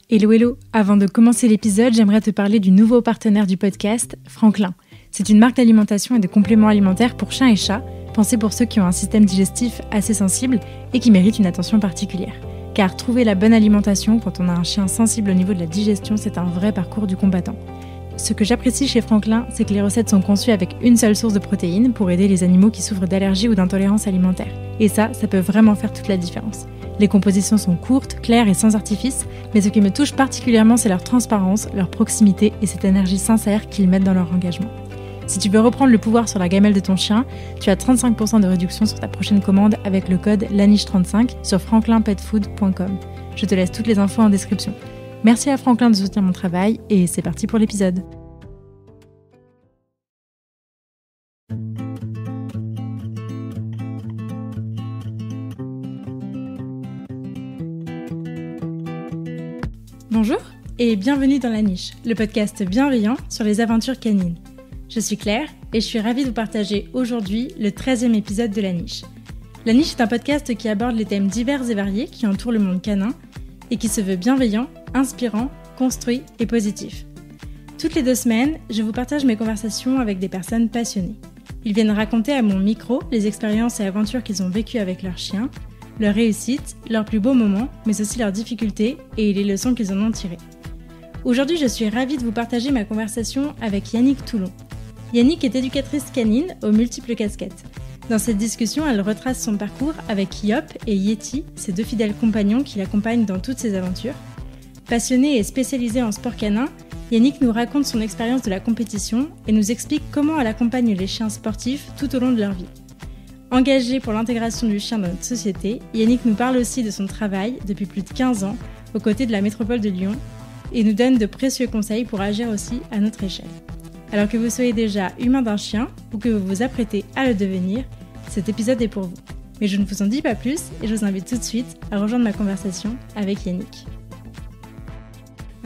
Hello hello, avant de commencer l'épisode, j'aimerais te parler du nouveau partenaire du podcast, Franklin. C'est une marque d'alimentation et de compléments alimentaires pour chiens et chats, pensée pour ceux qui ont un système digestif assez sensible et qui méritent une attention particulière. Car trouver la bonne alimentation quand on a un chien sensible au niveau de la digestion, c'est un vrai parcours du combattant. Ce que j'apprécie chez Franklin, c'est que les recettes sont conçues avec une seule source de protéines pour aider les animaux qui souffrent d'allergies ou d'intolérance alimentaire. Et ça peut vraiment faire toute la différence. Les compositions sont courtes, claires et sans artifice, mais ce qui me touche particulièrement, c'est leur transparence, leur proximité et cette énergie sincère qu'ils mettent dans leur engagement. Si tu veux reprendre le pouvoir sur la gamelle de ton chien, tu as 35% de réduction sur ta prochaine commande avec le code LANICHE35 sur franklinpetfood.com. Je te laisse toutes les infos en description. Merci à Franklin de soutenir mon travail et c'est parti pour l'épisode. Bonjour et bienvenue dans La Niche, le podcast bienveillant sur les aventures canines. Je suis Claire et je suis ravie de vous partager aujourd'hui le 13e épisode de La Niche. La Niche est un podcast qui aborde les thèmes divers et variés qui entourent le monde canin et qui se veut bienveillant, inspirant, construit et positif. Toutes les 2 semaines, je vous partage mes conversations avec des personnes passionnées. Ils viennent raconter à mon micro les expériences et aventures qu'ils ont vécues avec leurs chiens, leurs réussites, leurs plus beaux moments, mais aussi leurs difficultés et les leçons qu'ils en ont tirées. Aujourd'hui, je suis ravie de vous partager ma conversation avec Yannick Toulon. Yannick est éducatrice canine aux multiples casquettes. Dans cette discussion, elle retrace son parcours avec Yop et Yeti, ses 2 fidèles compagnons qui l'accompagnent dans toutes ses aventures. Passionné et spécialisé en sport canin, Yannick nous raconte son expérience de la compétition et nous explique comment elle accompagne les chiens sportifs tout au long de leur vie. Engagé pour l'intégration du chien dans notre société, Yannick nous parle aussi de son travail depuis plus de 15 ans aux côtés de la métropole de Lyon et nous donne de précieux conseils pour agir aussi à notre échelle. Alors que vous soyez déjà humain d'un chien ou que vous vous apprêtez à le devenir, cet épisode est pour vous. Mais je ne vous en dis pas plus et je vous invite tout de suite à rejoindre ma conversation avec Yannick.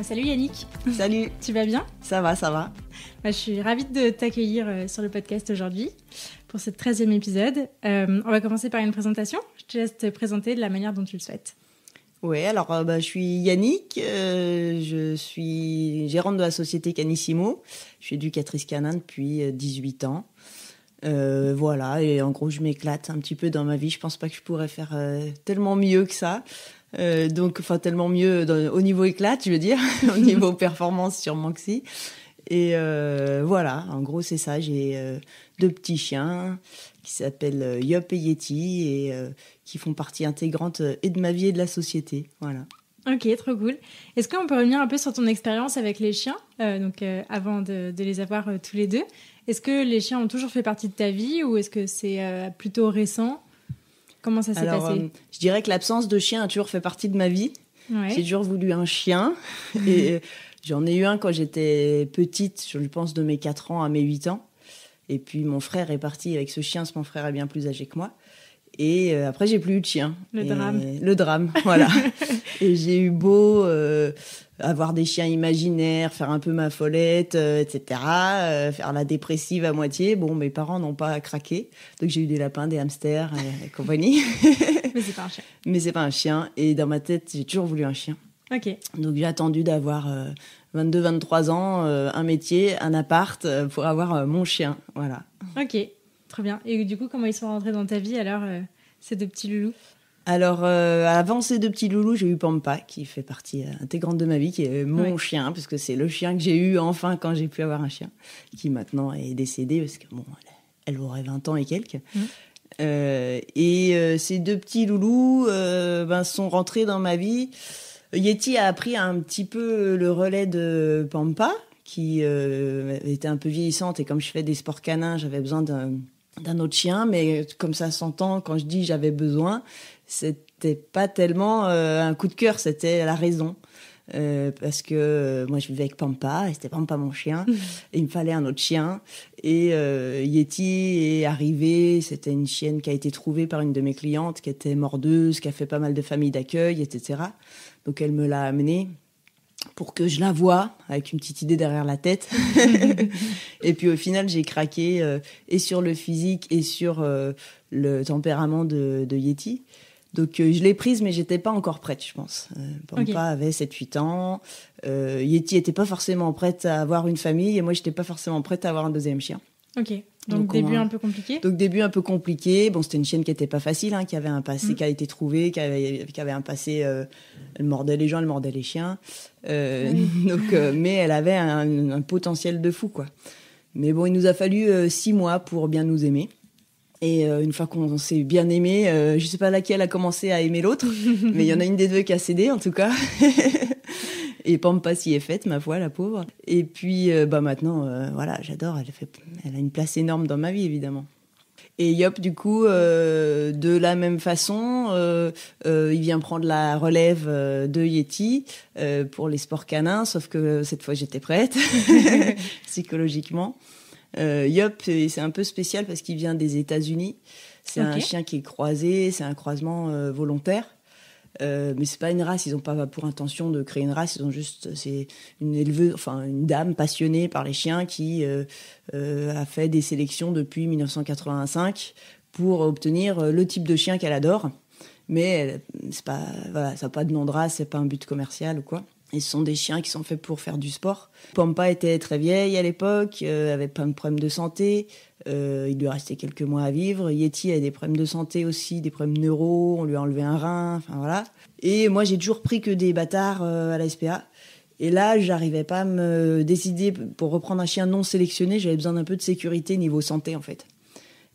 Salut Yannick. Salut. Tu vas bien ? Ça va. Je suis ravie de t'accueillir sur le podcast aujourd'hui pour ce 13e épisode. On va commencer par une présentation. Je te laisse te présenter de la manière dont tu le souhaites. Oui, alors je suis Yannick, je suis gérante de la société Canissimo. Je suis éducatrice canin depuis 18 ans. Voilà, et en gros, je m'éclate un petit peu dans ma vie. Je pense pas que je pourrais faire tellement mieux que ça. Tellement mieux au niveau éclate, je veux dire, au niveau performance, sûrement que si. Et voilà, en gros, c'est ça. J'ai 2 petits chiens qui s'appellent Yop et Yeti et qui font partie intégrante et de ma vie et de la société. Voilà. Ok, trop cool. Est-ce qu'on peut revenir un peu sur ton expérience avec les chiens, avant de les avoir tous les 2? Est-ce que les chiens ont toujours fait partie de ta vie ou est-ce que c'est plutôt récent? Comment ça s'est passé? Je dirais que l'absence de chien a toujours fait partie de ma vie. Ouais. J'ai toujours voulu un chien. Et j'en ai eu un quand j'étais petite, je pense de mes 4 ans à mes 8 ans. Et puis mon frère est parti avec ce chien, mon frère est bien plus âgé que moi. Et après, j'ai plus eu de chien. Le drame, voilà. Et j'ai eu beau avoir des chiens imaginaires, faire un peu ma follette, etc., faire la dépressive à moitié. Bon, mes parents n'ont pas craqué. Donc, j'ai eu des lapins, des hamsters et compagnie. Mais c'est pas un chien. Mais c'est pas un chien. Et dans ma tête, j'ai toujours voulu un chien. Ok. Donc, j'ai attendu d'avoir 22-23 ans, un métier, un appart, pour avoir mon chien. Voilà. Ok. Trop bien. Et du coup, comment ils sont rentrés dans ta vie alors, ces 2 petits loulous? Alors, avant ces 2 petits loulous, j'ai eu Pampa, qui fait partie intégrante de ma vie, qui est mon chien, parce que c'est le chien que j'ai eu enfin quand j'ai pu avoir un chien, qui maintenant est décédé, parce que bon, elle aurait 20 ans et quelques. Ces 2 petits loulous sont rentrés dans ma vie. Yeti a pris un petit peu le relais de Pampa, qui était un peu vieillissante, et comme je fais des sports canins, j'avais besoin d'un autre chien, mais comme ça s'entend, quand je dis j'avais besoin, c'était pas tellement un coup de cœur, c'était la raison. Parce que moi je vivais avec Pampa et c'était Pampa mon chien et il me fallait un autre chien et Yeti est arrivé, c'était une chienne qui a été trouvée par une de mes clientes qui était mordeuse, qui a fait pas mal de familles d'accueil, etc. Donc elle me l'a amenée pour que je la voie avec une petite idée derrière la tête. Et puis au final j'ai craqué et sur le physique et sur le tempérament de Yeti. Donc je l'ai prise, mais j'étais pas encore prête, je pense. Pampa avait 7-8 ans. Yeti était pas forcément prête à avoir une famille, et moi j'étais pas forcément prête à avoir un deuxième chien. Ok. Donc début un peu compliqué. Donc début un peu compliqué. Bon, c'était une chienne qui était pas facile, hein, qui avait un passé, qui a été trouvée, qui avait un passé. Elle mordait les gens, elle mordait les chiens. Donc, mais elle avait un potentiel de fou, quoi. Mais bon, il nous a fallu 6 mois pour bien nous aimer. Et une fois qu'on s'est bien aimé, je sais pas laquelle a commencé à aimer l'autre, mais il y en a une des deux qui a cédé en tout cas. Et Pampa s'y est faite, ma foi, la pauvre. Et puis maintenant, voilà, j'adore. Elle a une place énorme dans ma vie, évidemment. Et Yop, du coup, de la même façon, il vient prendre la relève de Yeti pour les sports canins, sauf que cette fois j'étais prête psychologiquement. Yop, c'est un peu spécial parce qu'il vient des États-Unis. C'est un chien qui est croisé, c'est un croisement volontaire. Mais c'est pas une race, ils n'ont pas pour intention de créer une race, c'est une dame passionnée par les chiens qui a fait des sélections depuis 1985 pour obtenir le type de chien qu'elle adore. Mais ça n'a pas de nom de race, c'est pas un but commercial ou quoi. Et ce sont des chiens qui sont faits pour faire du sport. Pampa était très vieille à l'époque, avait plein de problèmes de santé. Il lui restait quelques mois à vivre. Yeti avait des problèmes de santé aussi, des problèmes neuro. On lui a enlevé un rein, enfin voilà. Et moi, j'ai toujours pris que des bâtards à la SPA. Et là, j'arrivais pas à me décider pour reprendre un chien non sélectionné. J'avais besoin d'un peu de sécurité niveau santé, en fait.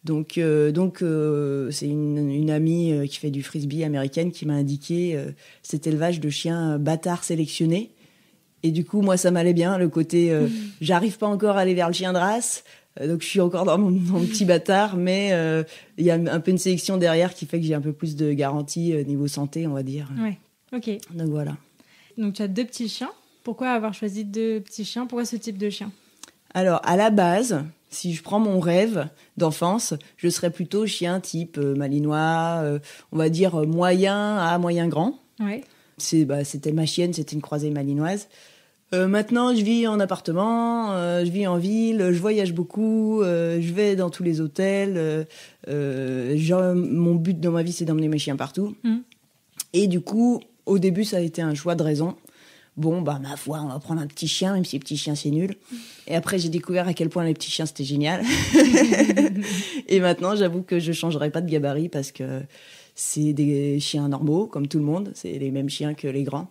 Donc, c'est une amie qui fait du frisbee américaine qui m'a indiqué cet élevage de chiens bâtards sélectionnés. Et du coup, moi, ça m'allait bien, le côté j'arrive pas encore à aller vers le chien de race, donc je suis encore dans mon petit bâtard, mais il y a un peu une sélection derrière qui fait que j'ai un peu plus de garantie niveau santé, on va dire. Ouais, ok. Donc voilà. Donc tu as 2 petits chiens. Pourquoi avoir choisi 2 petits chiens ? Pourquoi ce type de chien ? Alors, à la base, si je prends mon rêve d'enfance, je serais plutôt chien type malinois, on va dire moyen à moyen grand. Ouais. C'était ma chienne, c'était une croisée malinoise. Maintenant, je vis en appartement, je vis en ville, je voyage beaucoup, je vais dans tous les hôtels. Mon but dans ma vie, c'est d'emmener mes chiens partout. Et du coup, au début, ça a été un choix de raison. Bon, ma foi, on va prendre un petit chien, même si les petits chiens, c'est nul. Et après, j'ai découvert à quel point les petits chiens, c'était génial. Et maintenant, j'avoue que je changerai pas de gabarit parce que c'est des chiens normaux, comme tout le monde. C'est les mêmes chiens que les grands.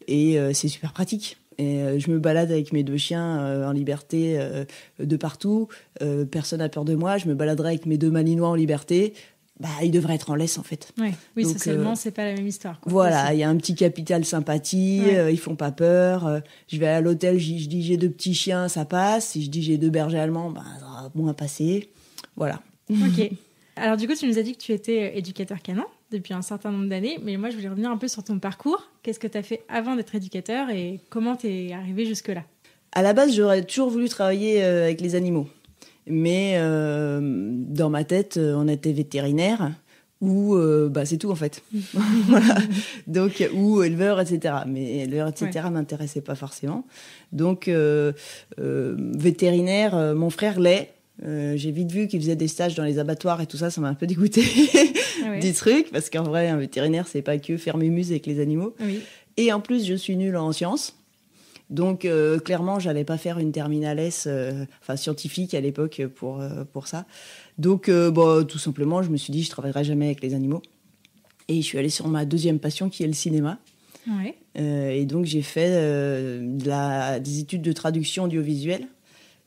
Et c'est super pratique. Et je me balade avec mes 2 chiens en liberté de partout. Personne n'a peur de moi. Je me baladerai avec mes 2 malinois en liberté. Ils devraient être en laisse, en fait. Ouais. Oui, donc, socialement, c'est pas la même histoire, quoi. Voilà, il y a un petit capital sympathie, ils font pas peur. Je vais à l'hôtel, je dis j'ai 2 petits chiens, ça passe. Si je dis j'ai 2 bergers allemands, ça va moins passer. Voilà. Ok. Alors du coup, tu nous as dit que tu étais éducateur canin depuis un certain nombre d'années, mais moi, je voulais revenir un peu sur ton parcours. Qu'est-ce que tu as fait avant d'être éducateur et comment tu es arrivé jusque-là ? À la base, j'aurais toujours voulu travailler avec les animaux. Mais dans ma tête, on était vétérinaire ou c'est tout en fait. Voilà. Donc ou éleveur, etc. Mais éleveur, etc. m'intéressait pas forcément. Donc vétérinaire, mon frère l'est. J'ai vite vu qu'il faisait des stages dans les abattoirs et tout ça, ça m'a un peu dégoûté du truc parce qu'en vrai, un vétérinaire, c'est pas que faire mémuse avec les animaux. Oui. Et en plus, je suis nulle en sciences. Donc, clairement, j'allais pas faire une terminale S, scientifique à l'époque pour ça. Donc, tout simplement, je me suis dit, je travaillerai jamais avec les animaux. Et je suis allée sur ma deuxième passion, qui est le cinéma. Ouais. Et donc, j'ai fait des études de traduction audiovisuelle.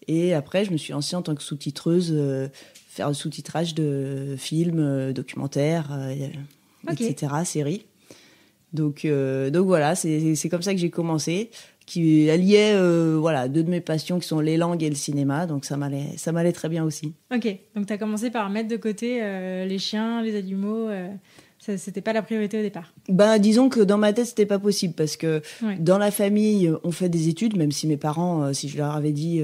Et après, je me suis lancée en tant que sous-titreuse, faire le sous-titrage de films, documentaires, etc., séries. Donc voilà, c'est comme ça que j'ai commencé, qui alliait 2 de mes passions qui sont les langues et le cinéma, donc ça m'allait très bien aussi. Ok, donc tu as commencé par mettre de côté les chiens, les animaux, ça, c'était pas la priorité au départ. Disons que dans ma tête, c'était pas possible, parce que dans la famille, on fait des études, même si mes parents, si je leur avais dit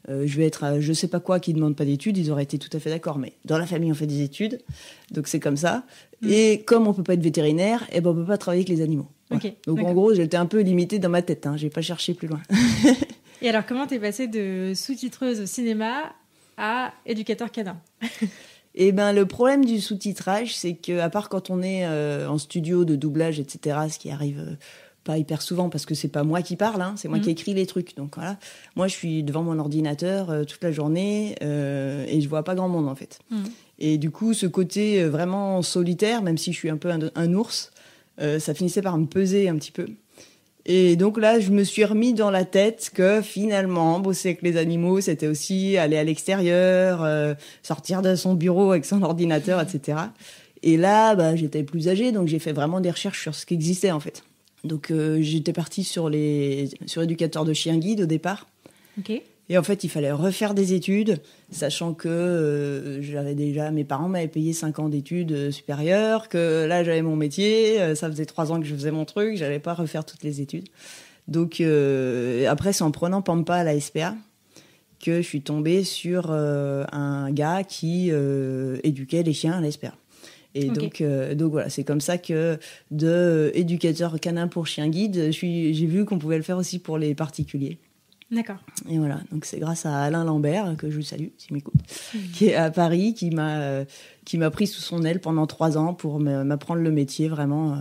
je vais être je sais pas quoi, qui demande pas d'études, ils auraient été tout à fait d'accord, mais dans la famille, on fait des études, donc c'est comme ça. Et comme on peut pas être vétérinaire, on peut pas travailler avec les animaux. Voilà. Okay, donc d'accord. En gros, j'étais un peu limitée dans ma tête, j'ai pas cherché plus loin. Et alors, comment t'es passée de sous-titreuse au cinéma à éducateur canin ? Et ben le problème du sous-titrage, c'est que à part quand on est en studio de doublage, etc., ce qui arrive pas hyper souvent parce que c'est pas moi qui parle, c'est moi qui écris les trucs. Donc voilà, moi je suis devant mon ordinateur toute la journée et je vois pas grand monde en fait. Et du coup, ce côté vraiment solitaire, même si je suis un peu un ours, ça finissait par me peser un petit peu. Et donc là, je me suis remis dans la tête que finalement, bosser avec les animaux, c'était aussi aller à l'extérieur, sortir de son bureau avec son ordinateur, etc. Et là, j'étais plus âgée, donc j'ai fait vraiment des recherches sur ce qui existait en fait. Donc j'étais partie sur éducateur de chiens guides au départ. Ok. Et en fait, il fallait refaire des études, sachant que mes parents m'avaient payé 5 ans d'études supérieures, que là, j'avais mon métier, ça faisait 3 ans que je faisais mon truc, j'allais pas refaire toutes les études. Donc, après, c'est en prenant Pampa à la SPA que je suis tombée sur un gars qui éduquait les chiens à la SPA. Et okay. donc voilà, c'est comme ça que de éducateur canin pour chien guide, j'ai vu qu'on pouvait le faire aussi pour les particuliers. D'accord. Et voilà, donc c'est grâce à Alain Lambert, que je salue s'il m'écoute, qui est à Paris, qui m'a pris sous son aile pendant 3 ans pour m'apprendre le métier vraiment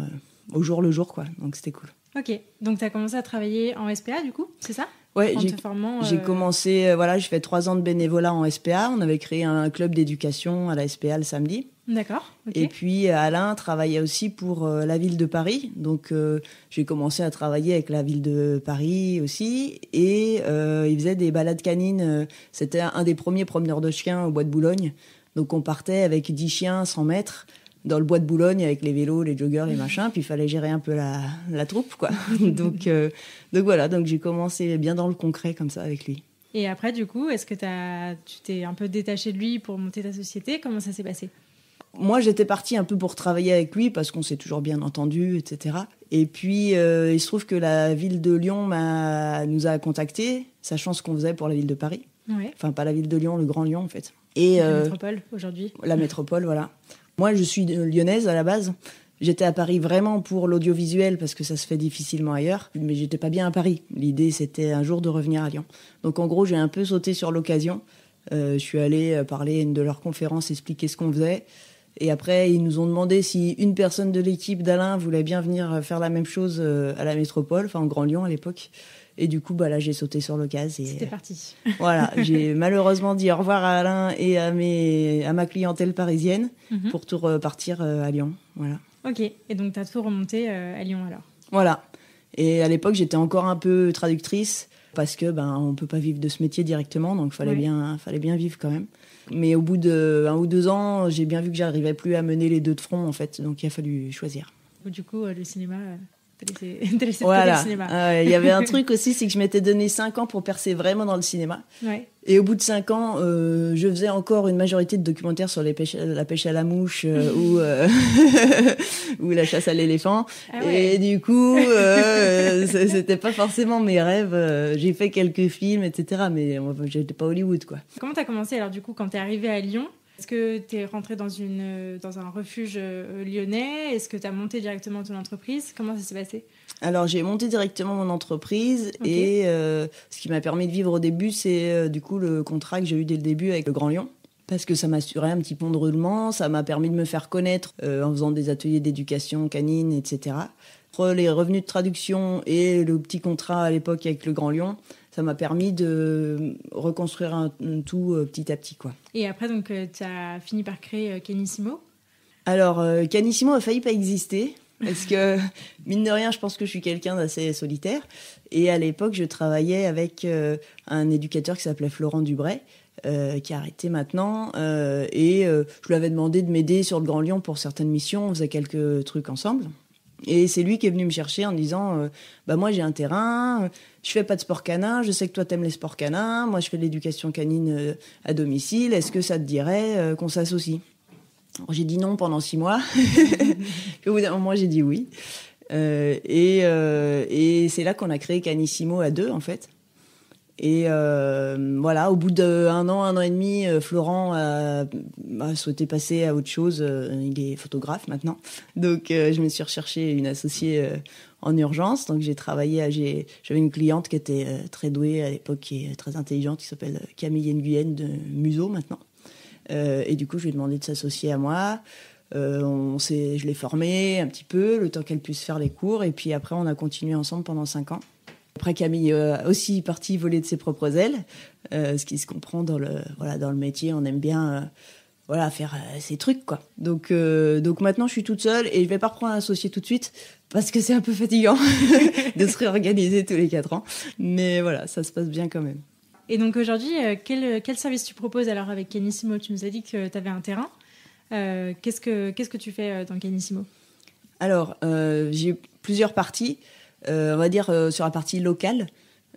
au jour le jour, quoi. Donc c'était cool. Ok, donc tu as commencé à travailler en SPA du coup, c'est ça ? Ouais, j'ai commencé, j'ai fait 3 ans de bénévolat en SPA. On avait créé un club d'éducation à la SPA le samedi. D'accord. Okay. Et puis Alain travaillait aussi pour la ville de Paris. Donc j'ai commencé à travailler avec la ville de Paris aussi. Et il faisait des balades canines. C'était un des premiers promeneurs de chiens au bois de Boulogne. Donc on partait avec 10 chiens, 100 mètres, dans le bois de Boulogne avec les vélos, les joggers, les machins. Puis il fallait gérer un peu la troupe, quoi. donc voilà, donc j'ai commencé bien dans le concret comme ça avec lui. Et après, du coup, est-ce que tu t'es un peu détaché de lui pour monter ta société ? Comment ça s'est passé ? Moi, j'étais partie un peu pour travailler avec lui parce qu'on s'est toujours bien entendu, etc. Et puis, il se trouve que la ville de Lyon nous a contactés, sachant ce qu'on faisait pour la ville de Paris. Ouais. Enfin, pas la ville de Lyon, le Grand Lyon, en fait. Et, la métropole, aujourd'hui. La métropole, voilà. Moi, je suis lyonnaise à la base. J'étais à Paris vraiment pour l'audiovisuel parce que ça se fait difficilement ailleurs. Mais j'étais pas bien à Paris. L'idée, c'était un jour de revenir à Lyon. Donc, en gros, j'ai un peu sauté sur l'occasion. Je suis allée parler à une de leurs conférences, expliquer ce qu'on faisait. Et après, ils nous ont demandé si une personne de l'équipe d'Alain voulait bien venir faire la même chose à la métropole, enfin en Grand Lyon à l'époque. Et du coup, là, j'ai sauté sur l'occasion. C'était parti. Voilà, j'ai malheureusement dit au revoir à Alain et à ma clientèle parisienne pour tout repartir à Lyon. Voilà. Ok, et donc tu as tout remonté à Lyon alors ? Voilà. Et à l'époque, j'étais encore un peu traductrice parce que on peut pas vivre de ce métier directement, donc fallait bien vivre quand même. Mais au bout de 1 ou 2 ans, j'ai bien vu que j'arrivais plus à mener les deux de front, en fait. Donc, il a fallu choisir. Du coup, le cinéma, t'as laissé voilà. le cinéma. Il y avait un truc aussi, c'est que je m'étais donné 5 ans pour percer vraiment dans le cinéma. Ouais. Et au bout de 5 ans, je faisais encore une majorité de documentaires sur la pêche à la mouche ou la chasse à l'éléphant. Ah ouais. Et du coup, c'était pas forcément mes rêves. J'ai fait quelques films, etc. Mais j'étais pas Hollywood, quoi. Comment t'as commencé alors du coup quand t'es arrivée à Lyon ? Est-ce que t'es rentrée dans un refuge lyonnais ? Est-ce que t'as monté directement ton entreprise ? Comment ça s'est passé ? Alors, j'ai monté directement mon entreprise et ce qui m'a permis de vivre au début, c'est du coup le contrat que j'ai eu dès le début avec le Grand Lyon. Parce que ça m'assurait un petit pont de roulement, ça m'a permis de me faire connaître en faisant des ateliers d'éducation canine, etc. Entre les revenus de traduction et le petit contrat à l'époque avec le Grand Lyon, ça m'a permis de reconstruire un tout petit à petit, quoi. Et après, donc, tu as fini par créer Canissimo ? Alors, Canissimo a failli pas exister. Parce que, mine de rien, je pense que je suis quelqu'un d'assez solitaire. Et à l'époque, je travaillais avec un éducateur qui s'appelait Florent Dubray, qui a arrêté maintenant. Et je lui avais demandé de m'aider sur le Grand Lyon pour certaines missions. On faisait quelques trucs ensemble. Et c'est lui qui est venu me chercher en disant moi j'ai un terrain, je fais pas de sport canin, je sais que toi t'aimes les sports canins, moi je fais de l'éducation canine à domicile, est-ce que ça te dirait qu'on s'associe ? Alors, j'ai dit non pendant 6 mois, puis au bout d'un moment j'ai dit oui. Et c'est là qu'on a créé Canissimo à 2 en fait. Et voilà, au bout d'1 an, 1 an et demi, Florent a souhaité passer à autre chose. Il est photographe maintenant. Donc, je me suis recherché une associée en urgence. Donc, j'avais une cliente qui était très douée à l'époque, qui est très intelligente, qui s'appelle Camille Nguyen de Museau maintenant. Et du coup, je lui ai demandé de s'associer à moi. Je l'ai formée un petit peu, le temps qu'elle puisse faire les cours. Et puis après, on a continué ensemble pendant 5 ans. Après, Camille est aussi partie voler de ses propres ailes, ce qui se comprend dans le métier. On aime bien faire ces trucs, quoi. Donc maintenant, je suis toute seule et je vais pas reprendre un associé tout de suite parce que c'est un peu fatigant de se réorganiser tous les 4 ans. Mais voilà, ça se passe bien quand même. Et donc aujourd'hui, quel service tu proposes alors avec Canissimo ? Tu nous as dit que tu avais un terrain. Qu'est-ce que tu fais dans Canissimo ? Alors, j'ai plusieurs parties. On va dire sur la partie locale.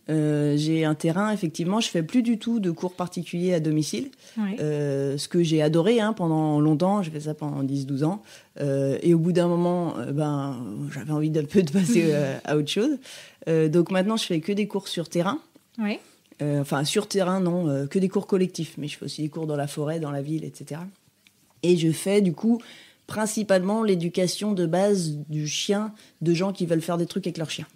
J'ai un terrain, effectivement, je fais plus du tout de cours particuliers à domicile. Ouais. Ce que j'ai adoré pendant longtemps, j'ai fait ça pendant 10-12 ans. Et au bout d'un moment, j'avais envie d'un peu de passer à autre chose. Donc maintenant, je fais que des cours sur terrain. Ouais. Sur terrain, non, que des cours collectifs. Mais je fais aussi des cours dans la forêt, dans la ville, etc. Et je fais, du coup, principalement l'éducation de base du chien, de gens qui veulent faire des trucs avec leur chien.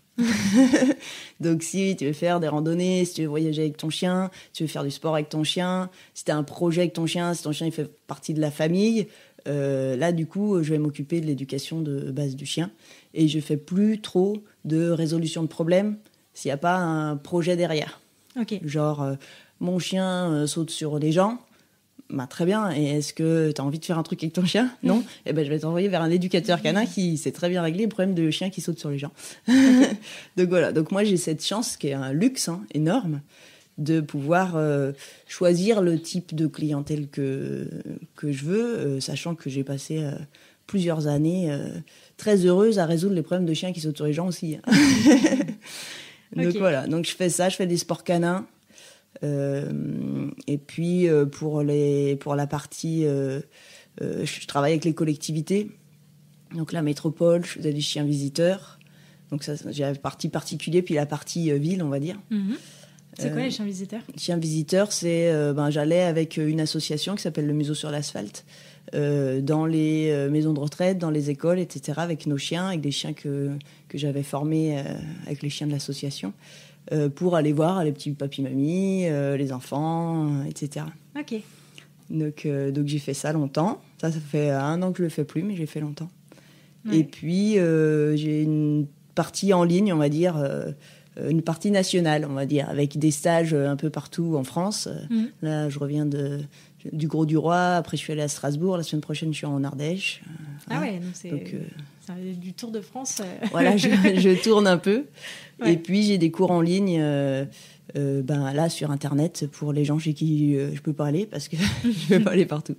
Donc si tu veux faire des randonnées, si tu veux voyager avec ton chien, si tu veux faire du sport avec ton chien, si tu as un projet avec ton chien, si ton chien il fait partie de la famille, là du coup je vais m'occuper de l'éducation de base du chien. Et je fais plus trop de résolution de problèmes s'il n'y a pas un projet derrière. Okay. Genre mon chien saute sur les gens. Très bien, et est-ce que tu as envie de faire un truc avec ton chien ? Non ? Je vais t'envoyer vers un éducateur canin qui sait très bien régler le problème de chien qui saute sur les gens. Donc voilà, donc moi j'ai cette chance, qui est un luxe énorme, de pouvoir choisir le type de clientèle que je veux, sachant que j'ai passé plusieurs années très heureuse à résoudre les problèmes de chiens qui sautent sur les gens aussi. Donc voilà, donc je fais ça, je fais des sports canins. Et puis pour la partie je travaille avec les collectivités, donc la métropole, je faisais des chiens visiteurs, donc ça j'ai la partie particulier puis la partie ville, on va dire. C'est quoi les chiens visiteurs ? Chiens visiteurs, c'est j'allais avec une association qui s'appelle le Museau sur l'asphalte dans les maisons de retraite, dans les écoles, etc., avec nos chiens, avec des chiens que j'avais formés avec les chiens de l'association, pour aller voir les petits papis-mamies, les enfants, etc. Ok. Donc j'ai fait ça longtemps. Ça fait 1 an que je le fais plus, mais j'ai fait longtemps. Ouais. Et puis j'ai une partie en ligne, on va dire, une partie nationale, on va dire, avec des stages un peu partout en France. Là, je reviens du Gros-du-Roi. Après, je suis allée à Strasbourg. La semaine prochaine, je suis en Ardèche. Ouais, donc c'est du Tour de France. Voilà, je tourne un peu. Ouais. Et puis, j'ai des cours en ligne, là, sur Internet, pour les gens chez qui je peux pas aller, parce que je peux pas aller partout.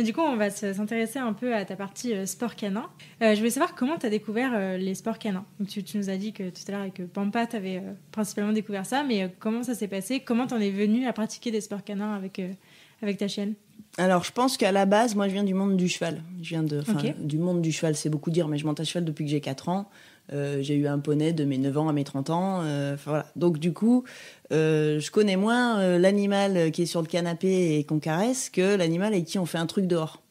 Du coup, on va s'intéresser un peu à ta partie sport canin. Je voulais savoir comment tu as découvert les sports canins. Donc, tu nous as dit que tout à l'heure, avec Pampa, tu avais principalement découvert ça, mais comment ça s'est passé ? Comment tu en es venue à pratiquer des sports canins avec ta chienne ? Alors, je pense qu'à la base, moi, je viens du monde du cheval. Du monde du cheval, c'est beaucoup dire, mais je monte à cheval depuis que j'ai 4 ans. J'ai eu un poney de mes 9 ans à mes 30 ans. Voilà. Donc, du coup, je connais moins l'animal qui est sur le canapé et qu'on caresse que l'animal avec qui on fait un truc dehors.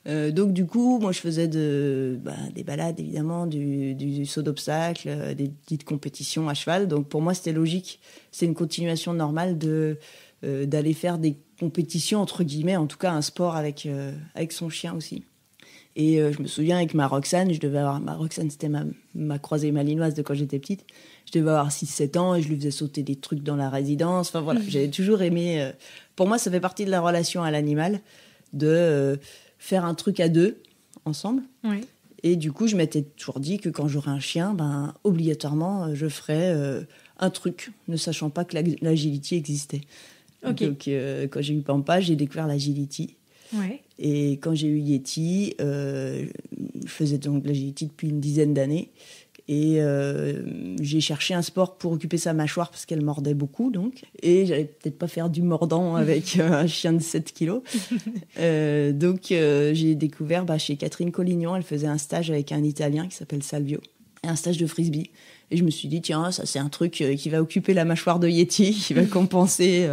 Donc, du coup, moi, je faisais des balades, évidemment, du saut d'obstacle, des petites compétitions à cheval. Donc, pour moi, c'était logique. C'est une continuation normale d'aller faire des compétitions, entre guillemets, en tout cas un sport avec son chien aussi. Et je me souviens avec ma Roxane, c'était ma croisée malinoise de quand j'étais petite. Je devais avoir 6-7 ans et je lui faisais sauter des trucs dans la résidence. Enfin voilà, j'avais toujours aimé... pour moi, ça fait partie de la relation à l'animal, de faire un truc à deux, ensemble. Oui. Et du coup, je m'étais toujours dit que quand j'aurais un chien, obligatoirement, je ferais un truc, ne sachant pas que l'agility existait. Okay. Donc, quand j'ai eu Pampa, j'ai découvert l'agility. Ouais. Et quand j'ai eu Yeti, je faisais donc l'agility depuis une dizaine d'années. Et j'ai cherché un sport pour occuper sa mâchoire parce qu'elle mordait beaucoup. Donc. Et j'allais peut-être pas faire du mordant avec un chien de 7 kilos. Donc j'ai découvert chez Catherine Collignon, elle faisait un stage avec un Italien qui s'appelle Salvio. Un stage de frisbee. Et je me suis dit, tiens, ça c'est un truc qui va occuper la mâchoire de Yeti, qui va compenser.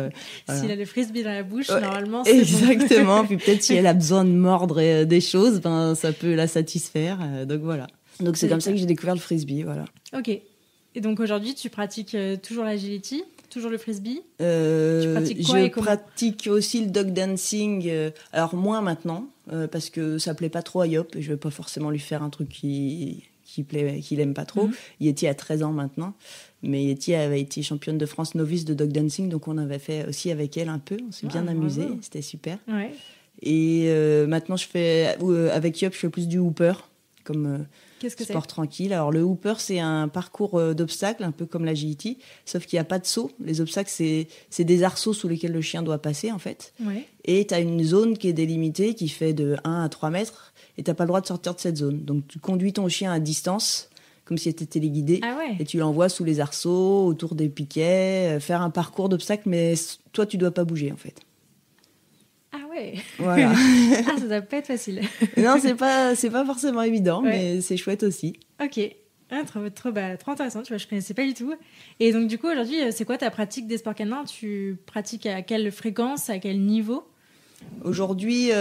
Voilà. S'il a le frisbee dans la bouche, normalement, c'est exactement. Bon. Puis peut-être si elle a besoin de mordre des choses, ça peut la satisfaire. Donc voilà. Donc c'est comme ça que j'ai découvert le frisbee, voilà. Ok. Et donc aujourd'hui, tu pratiques toujours l'agility ? toujours le frisbee. Tu pratiques quoi Je pratique aussi le dog dancing. Alors moins maintenant, parce que ça plaît pas trop à Yop et je veux pas forcément lui faire un truc qu'il aime pas trop. Yeti a 13 ans maintenant, mais Yeti avait été championne de France novice de dog dancing, donc on avait fait aussi avec elle un peu. On s'est bien amusé, c'était super. Ouais. Et maintenant je fais avec Yop, je fais plus du hooper comme sport tranquille. Alors le hooper, c'est un parcours d'obstacles, un peu comme l'agility, sauf qu'il n'y a pas de saut. Les obstacles, c'est des arceaux sous lesquels le chien doit passer en fait. Ouais. Et tu as une zone qui est délimitée, qui fait de 1 à 3 mètres, et tu n'as pas le droit de sortir de cette zone. Donc tu conduis ton chien à distance, comme si tu étais téléguidé, et tu l'envoies sous les arceaux, autour des piquets, faire un parcours d'obstacles, mais toi tu dois pas bouger en fait. Ah ouais. Voilà. Ça doit pas être facile. Non, c'est pas forcément évident, mais c'est chouette aussi. Ok. Trop intéressant, tu vois, je connaissais pas du tout. Et donc du coup, aujourd'hui, c'est quoi ta pratique des sports canins? Tu pratiques à quelle fréquence, à quel niveau? Aujourd'hui,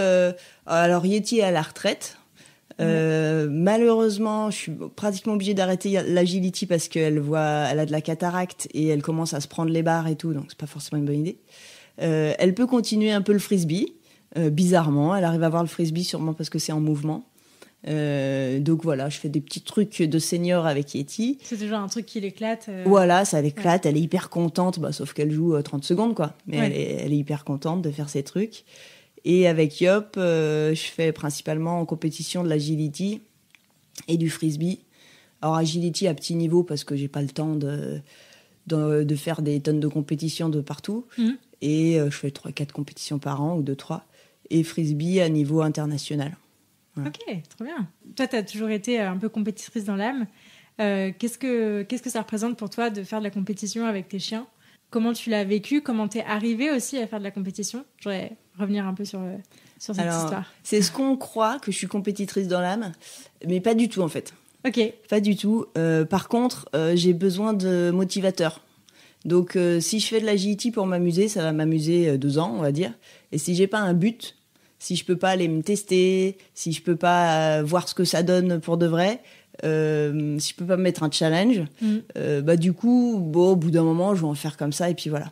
alors Yeti est à la retraite. Malheureusement, je suis pratiquement obligée d'arrêter l'agility parce qu'elle a de la cataracte et elle commence à se prendre les barres et tout, donc c'est pas forcément une bonne idée. Elle peut continuer un peu le frisbee, bizarrement. Elle arrive à voir le frisbee sûrement parce que c'est en mouvement. Donc voilà, je fais des petits trucs de senior avec Yeti. C'est toujours un truc qui l'éclate. Voilà, ça l'éclate. Elle est hyper contente, sauf qu'elle joue 30 secondes, quoi. Mais elle est hyper contente de faire ces trucs. Et avec Yop, je fais principalement en compétition de l'agility et du frisbee. Alors agility à petit niveau parce que j'ai pas le temps de faire des tonnes de compétitions de partout. Et je fais 3-4 compétitions par an, ou 2-3. Et frisbee à niveau international. Voilà. Ok, trop bien. Toi, tu as toujours été un peu compétitrice dans l'âme. Qu'est-ce que ça représente pour toi de faire de la compétition avec tes chiens? Comment tu l'as vécu? Comment t'es arrivée aussi à faire de la compétition? Je voudrais revenir un peu sur cette histoire. C'est ce qu'on croit, que je suis compétitrice dans l'âme, mais pas du tout en fait. Ok. Pas du tout. Par contre, j'ai besoin de motivateurs. Donc, si je fais de l'agility pour m'amuser, ça va m'amuser 2 ans, on va dire. Et si j'ai pas un but, si je peux pas aller me tester, si je peux pas voir ce que ça donne pour de vrai, si je peux pas me mettre un challenge, du coup, au bout d'un moment, je vais en faire comme ça et puis voilà.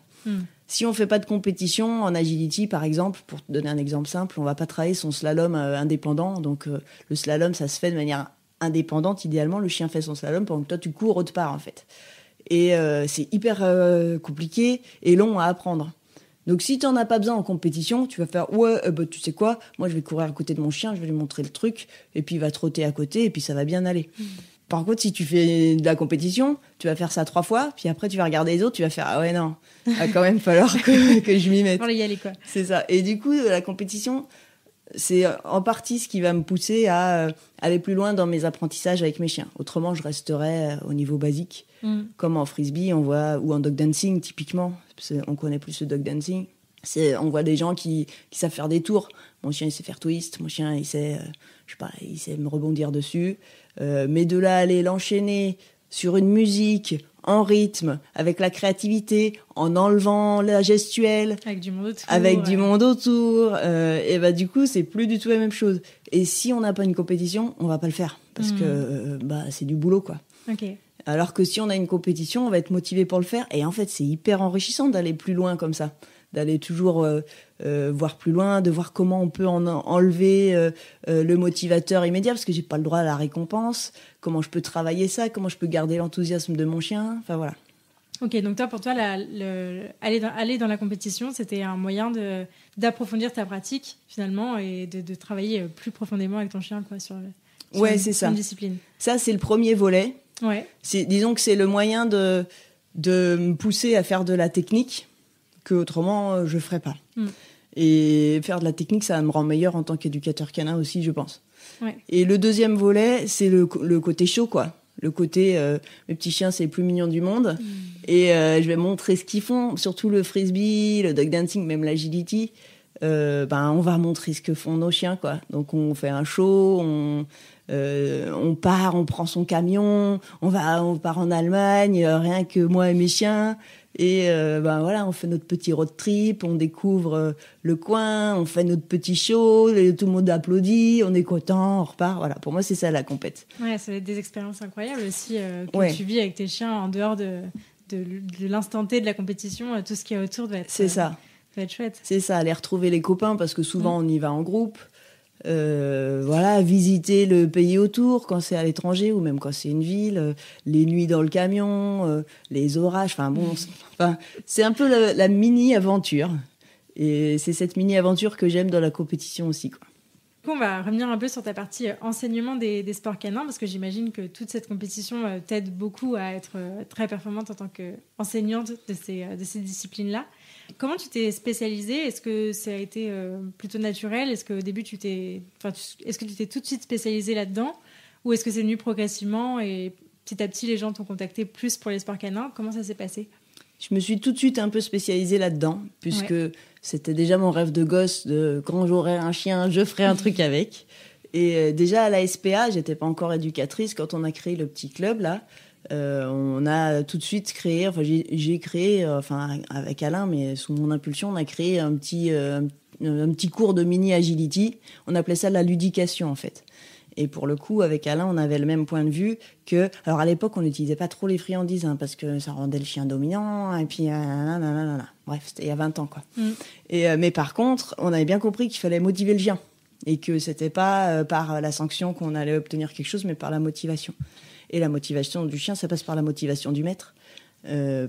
Si on fait pas de compétition en agility, par exemple, pour te donner un exemple simple, on va pas travailler son slalom indépendant. Donc, le slalom, ça se fait de manière indépendante. Idéalement, le chien fait son slalom pendant que toi, tu cours autre part, en fait. Et c'est hyper compliqué et long à apprendre. Donc, si tu n'en as pas besoin en compétition, tu vas faire tu sais quoi, moi je vais courir à côté de mon chien, je vais lui montrer le truc, et puis il va trotter à côté, et puis ça va bien aller. Par contre, si tu fais de la compétition, tu vas faire ça 3 fois, puis après tu vas regarder les autres, tu vas faire non, il va quand même falloir que je m'y mette. Pour y aller, quoi. C'est ça. Et du coup, la compétition, c'est en partie ce qui va me pousser à aller plus loin dans mes apprentissages avec mes chiens. Autrement, je resterais au niveau basique, comme en frisbee, on voit, ou en dog dancing, typiquement. On connaît plus le dog dancing. On voit des gens qui savent faire des tours. Mon chien, il sait faire twist. Mon chien, il sait, il sait me rebondir dessus. Mais de là, aller l'enchaîner sur une musique, en rythme, avec la créativité, en enlevant la gestuelle. Avec du monde autour. Et du coup, c'est plus du tout la même chose. Et si on n'a pas une compétition, on va pas le faire. Parce que c'est du boulot, quoi. Ok. Alors que si on a une compétition, on va être motivé pour le faire. Et en fait, c'est hyper enrichissant d'aller plus loin comme ça. D'aller toujours voir plus loin, de voir comment on peut enlever le motivateur immédiat, parce que j'ai pas le droit à la récompense. Comment je peux travailler ça, comment je peux garder l'enthousiasme de mon chien. Enfin, voilà. Ok, donc toi, pour toi, aller dans la compétition, c'était un moyen d'approfondir ta pratique, finalement, et de travailler plus profondément avec ton chien, quoi, sur une discipline. Ça, c'est le premier volet. Ouais. Disons que c'est le moyen de me pousser à faire de la technique que autrement je ferais pas. Et faire de la technique, ça me rend meilleur en tant qu'éducateur canin aussi, je pense. Ouais. Et le deuxième volet, c'est le côté chaud, quoi. Le côté mes petits chiens, c'est les plus mignons du monde. Et je vais montrer ce qu'ils font, surtout le frisbee, le dog dancing, même l'agility. On va montrer ce que font nos chiens, quoi. Donc on fait un show, on part, on prend son camion, on part en Allemagne, rien que moi et mes chiens. Et on fait notre petit road trip, on découvre le coin, on fait notre petit show, tout le monde applaudit, on est content, on repart. Voilà, pour moi c'est ça la compète. Ouais, ça va être des expériences incroyables aussi que tu vis avec tes chiens en dehors de de l'instant T de la compétition, tout ce qu'il y a autour doit être, c'est ça. Doit être chouette. C'est ça, aller retrouver les copains, parce que souvent on y va en groupe. Voilà, visiter le pays autour quand c'est à l'étranger ou même quand c'est une ville, les nuits dans le camion, les orages, c'est un peu la mini-aventure. Et c'est cette mini-aventure que j'aime dans la compétition aussi, quoi. On va revenir un peu sur ta partie enseignement des sports canins, parce que j'imagine que toute cette compétition t'aide beaucoup à être très performante en tant qu'enseignante de ces disciplines-là. Comment tu t'es spécialisée ? Est-ce que ça a été plutôt naturel ? Est-ce qu'au début, est-ce que tu t'es tout de suite spécialisée là-dedans ? Ou est-ce que c'est venu progressivement et petit à petit, les gens t'ont contacté plus pour les sports canins ? Comment ça s'est passé ? Je me suis tout de suite un peu spécialisée là-dedans, puisque c'était déjà mon rêve de gosse de quand j'aurai un chien, je ferai un truc avec. Et déjà à la SPA, j'étais pas encore éducatrice. Quand on a créé le petit club là, on a tout de suite créé. Enfin, j'ai créé, avec Alain, mais sous mon impulsion, on a créé un petit cours de mini agility. On appelait ça la ludication en fait. Et pour le coup, avec Alain, on avait le même point de vue que... Alors, à l'époque, on n'utilisait pas trop les friandises, parce que ça rendait le chien dominant, et puis... Bref, c'était il y a 20 ans, quoi. Mais par contre, on avait bien compris qu'il fallait motiver le chien. Et que c'était pas par la sanction qu'on allait obtenir quelque chose, mais par la motivation. Et la motivation du chien, ça passe par la motivation du maître.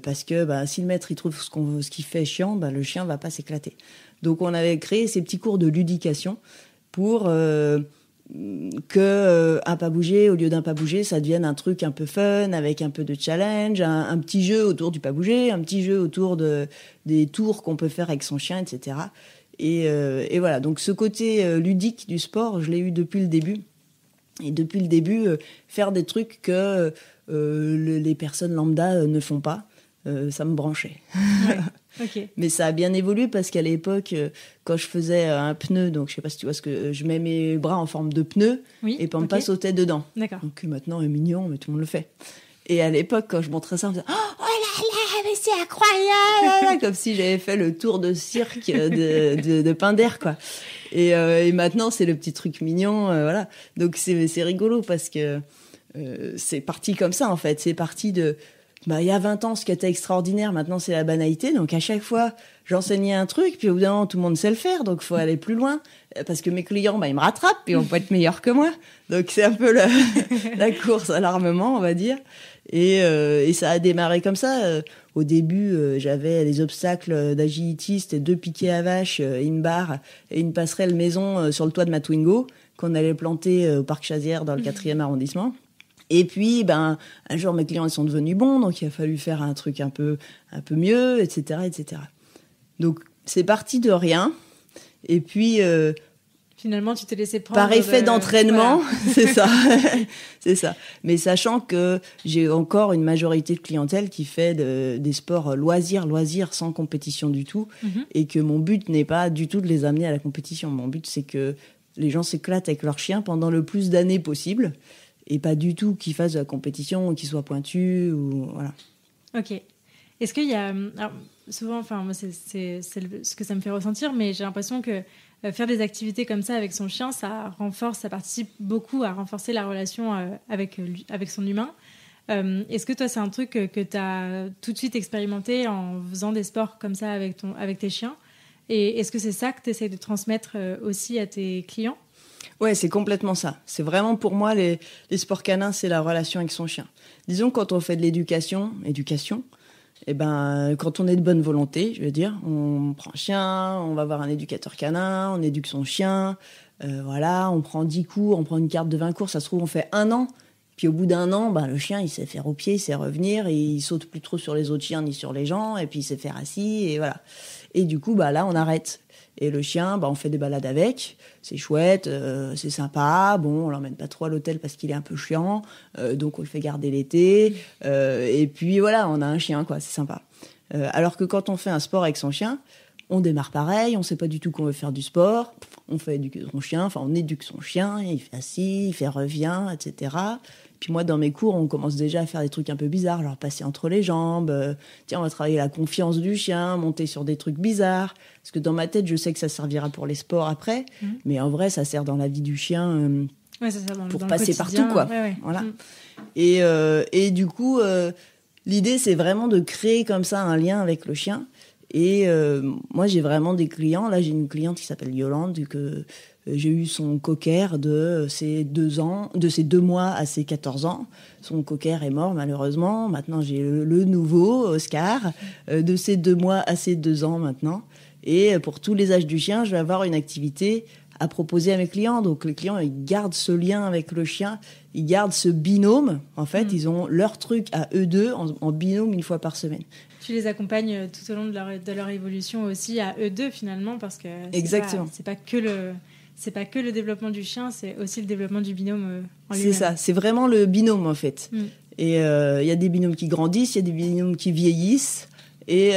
Parce que si le maître il trouve ce qu'il fait chiant, le chien va pas s'éclater. Donc, on avait créé ces petits cours de ludication pour... que un pas bouger au lieu d'un pas bouger, ça devienne un truc un peu fun avec un peu de challenge, un petit jeu autour du pas bouger, un petit jeu autour des tours qu'on peut faire avec son chien, etc. Et voilà, donc ce côté ludique du sport, je l'ai eu depuis le début. Et depuis le début, faire des trucs que les personnes lambda ne font pas, ça me branchait. Ouais. Okay. Mais ça a bien évolué parce qu'à l'époque, quand je faisais un pneu, donc je sais pas si tu vois ce que je mets mes bras en forme de pneu, et Pampa sautait dedans. D'accord. Donc maintenant, il est mignon, mais tout le monde le fait. Et à l'époque, quand je montrais ça, on me disait oh là là, mais c'est incroyable, comme si j'avais fait le tour de cirque de Pinder, quoi. Et maintenant, c'est le petit truc mignon, voilà. Donc c'est rigolo parce que c'est parti comme ça en fait. C'est parti de il y a 20 ans, ce qui était extraordinaire, maintenant, c'est la banalité. Donc, à chaque fois, j'enseignais un truc, puis au bout d'un moment, tout le monde sait le faire. Donc, il faut aller plus loin. Parce que mes clients, ils me rattrapent, puis on peut être meilleurs que moi. Donc, c'est un peu la course à l'armement, on va dire. Et ça a démarré comme ça. Au début, j'avais les obstacles d'agility, c'était 2 piquets à vache, une barre et une passerelle maison sur le toit de ma Twingo, qu'on allait planter au Parc Chazière dans le 4e arrondissement. Et puis, un jour, mes clients ils sont devenus bons, donc il a fallu faire un truc un peu mieux, etc., etc. Donc, c'est parti de rien. Et puis... finalement, tu t'es laissé prendre... Par effet d'entraînement, voilà. C'est ça. C'est ça. Mais sachant que j'ai encore une majorité de clientèle qui fait des sports loisirs, sans compétition du tout, et que mon but n'est pas du tout de les amener à la compétition. Mon but, c'est que les gens s'éclatent avec leur chien pendant le plus d'années possible, et pas du tout qu'ils fassent de la compétition ou qu'ils soient pointus ou voilà. Ok. Est-ce qu'il y a alors, souvent, moi c'est ce que ça me fait ressentir, mais j'ai l'impression que faire des activités comme ça avec son chien, ça participe beaucoup à renforcer la relation avec son humain. Est-ce que toi c'est un truc que tu as tout de suite expérimenté en faisant des sports comme ça avec tes chiens, et est-ce que c'est ça que tu essaies de transmettre aussi à tes clients? Ouais, c'est complètement ça. C'est vraiment pour moi, les sports canins, c'est la relation avec son chien. Disons, quand on fait de l'éducation, quand on est de bonne volonté, je veux dire, on prend un chien, on va voir un éducateur canin, on éduque son chien, on prend 10 cours, on prend une carte de 20 cours, ça se trouve, on fait 1 an. Puis au bout d'1 an, le chien, il sait faire au pied, il sait revenir, et il saute plus trop sur les autres chiens ni sur les gens, et puis il sait faire assis, et voilà. Et du coup, là, on arrête. Et le chien, on fait des balades avec, c'est chouette, c'est sympa. Bon, on l'emmène pas trop à l'hôtel parce qu'il est un peu chiant, donc on le fait garder l'été. Et puis voilà, on a un chien, quoi, c'est sympa. Alors que quand on fait un sport avec son chien, on démarre pareil, on sait pas du tout qu'on veut faire du sport, on fait éduquer son chien, on éduque son chien, il fait assis, il fait revient, etc. Puis moi, dans mes cours, on commence déjà à faire des trucs un peu bizarres, leur passer entre les jambes, tiens, on va travailler la confiance du chien, monter sur des trucs bizarres. Parce que dans ma tête, je sais que ça servira pour les sports après, mais en vrai, ça sert dans la vie du chien ça sert pour dans passer partout, quoi. Ouais. Voilà. Et du coup, L'idée, c'est vraiment de créer comme ça un lien avec le chien. Et moi, j'ai vraiment des clients. Là, j'ai une cliente qui s'appelle Yolande, que j'ai eu son cocker de ses 2 mois à ses 14 ans. Son cocker est mort, malheureusement. Maintenant, j'ai le nouveau, Oscar, de ses 2 mois à ses 2 ans maintenant. Et pour tous les âges du chien, je vais avoir une activité à proposer à mes clients. Donc, les clients, ils gardent ce lien avec le chien. Ils gardent ce binôme. En fait, ils ont leur truc à eux deux en binôme une fois par semaine. Tu les accompagnes tout au long de leur évolution aussi à eux deux finalement, parce que exactement. C'est pas que le développement du chien, c'est aussi le développement du binôme en C'est lui-même. ça, c'est vraiment le binôme en fait. Et il y a des binômes qui grandissent, il y a des binômes qui vieillissent. Et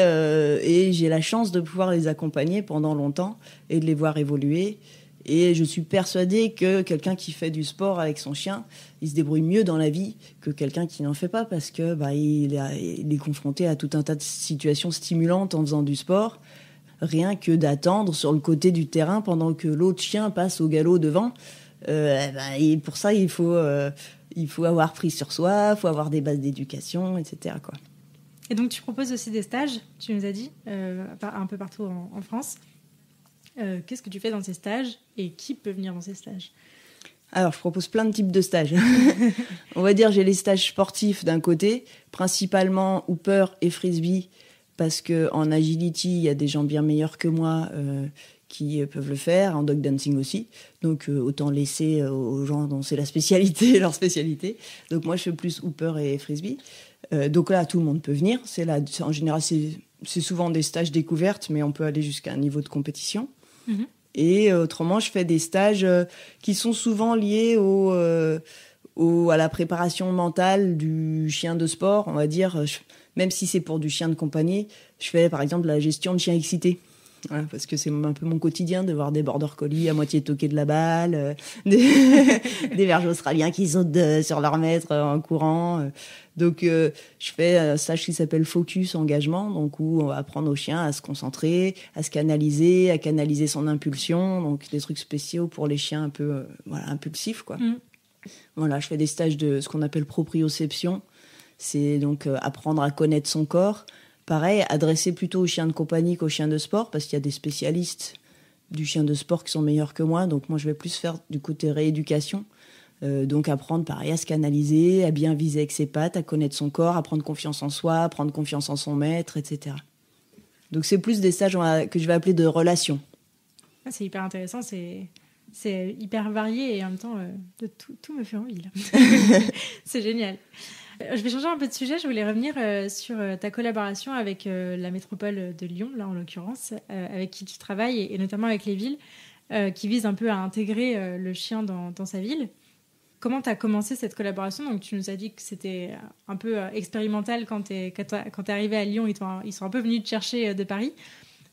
j'ai la chance de pouvoir les accompagner pendant longtemps et de les voir évoluer. Et je suis persuadée que quelqu'un qui fait du sport avec son chien, il se débrouille mieux dans la vie que quelqu'un qui n'en fait pas, parce que il est confronté à tout un tas de situations stimulantes en faisant du sport. Rien que d'attendre sur le côté du terrain pendant que l'autre chien passe au galop devant. Et pour ça, il faut avoir pris sur soi, il faut avoir des bases d'éducation, etc., quoi. Et donc, tu proposes aussi des stages, tu nous as dit, un peu partout en France. Qu'est-ce que tu fais dans ces stages et qui peut venir dans ces stages ? Alors, je propose plein de types de stages. On va dire, j'ai les stages sportifs d'un côté, principalement Hooper et Frisbee, parce qu'en agility, il y a des gens bien meilleurs que moi qui peuvent le faire, en dog dancing aussi. Donc, autant laisser aux gens dont c'est la spécialité, leur spécialité. Donc, moi, je fais plus Hooper et Frisbee. Donc là, tout le monde peut venir. En général, c'est souvent des stages découvertes, mais on peut aller jusqu'à un niveau de compétition. Et autrement, je fais des stages qui sont souvent liés à la préparation mentale du chien de sport, on va dire. Même si c'est pour du chien de compagnie, je fais par exemple la gestion de chiens excités. Voilà, parce que c'est un peu mon quotidien de voir des border collies à moitié toqués de la balle, des bergers australiens qui sautent sur leur maître en courant. Donc, je fais un stage qui s'appelle Focus Engagement, donc où on va apprendre au chien à se concentrer, à se canaliser, à canaliser son impulsion. Donc, des trucs spéciaux pour les chiens un peu impulsifs, quoi. Voilà, je fais des stages de ce qu'on appelle proprioception. C'est donc apprendre à connaître son corps. Pareil, adressé plutôt aux chiens de compagnie qu'aux chiens de sport, parce qu'il y a des spécialistes du chien de sport qui sont meilleurs que moi. Donc moi, je vais plus faire du côté rééducation. Donc apprendre, pareil, à se canaliser, à bien viser avec ses pattes, à connaître son corps, à prendre confiance en soi, à prendre confiance en son maître, etc. Donc c'est plus des stages que je vais appeler de relations. C'est hyper intéressant, c'est hyper varié et en même temps, tout me fait envie, là. C'est génial. Je vais changer un peu de sujet. Je voulais revenir sur ta collaboration avec la métropole de Lyon, là en l'occurrence, avec qui tu travailles, et notamment avec les villes, qui visent un peu à intégrer le chien dans sa ville. Comment tu as commencé cette collaboration ? Donc, tu nous as dit que c'était un peu expérimental quand t'es arrivé à Lyon. Ils sont un peu venus te chercher de Paris.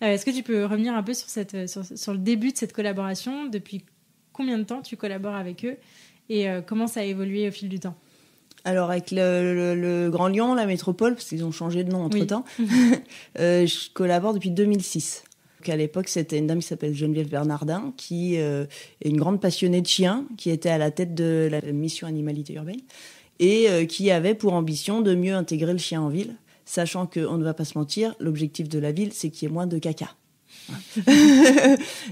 Est-ce que tu peux revenir un peu sur le début de cette collaboration ? Depuis combien de temps tu collabores avec eux et comment ça a évolué au fil du temps ? Alors, avec le Grand Lyon, la métropole, parce qu'ils ont changé de nom entre-temps, je collabore depuis 2006. Donc, à l'époque, c'était une dame qui s'appelle Geneviève Bernardin, qui est une grande passionnée de chiens, qui était à la tête de la mission Animalité Urbaine, et qui avait pour ambition de mieux intégrer le chien en ville, sachant qu'on ne va pas se mentir, l'objectif de la ville, c'est qu'il y ait moins de caca.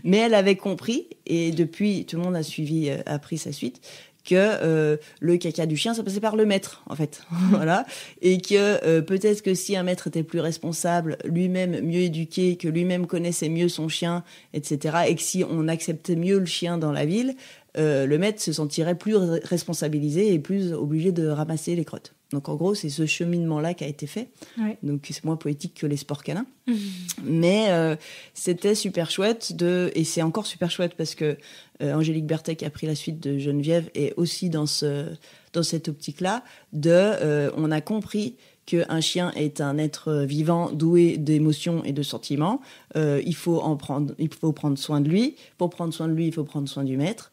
Mais elle avait compris, et depuis, tout le monde a pris sa suite, que le caca du chien, ça passait par le maître, en fait. Voilà. Et que peut-être que si un maître était plus responsable, lui-même mieux éduqué, que lui-même connaissait mieux son chien, etc., et que si on acceptait mieux le chien dans la ville, le maître se sentirait plus responsabilisé et plus obligé de ramasser les crottes. Donc, en gros, c'est ce cheminement-là qui a été fait. Ouais. Donc, c'est moins poétique que les sports canins. Mais c'était super chouette et c'est encore super chouette parce que Angélique Berthet, qui a pris la suite de Geneviève, est aussi dans cette optique-là on a compris qu'un chien est un être vivant, doué d'émotions et de sentiments. Il faut prendre soin de lui. Pour prendre soin de lui, il faut prendre soin du maître.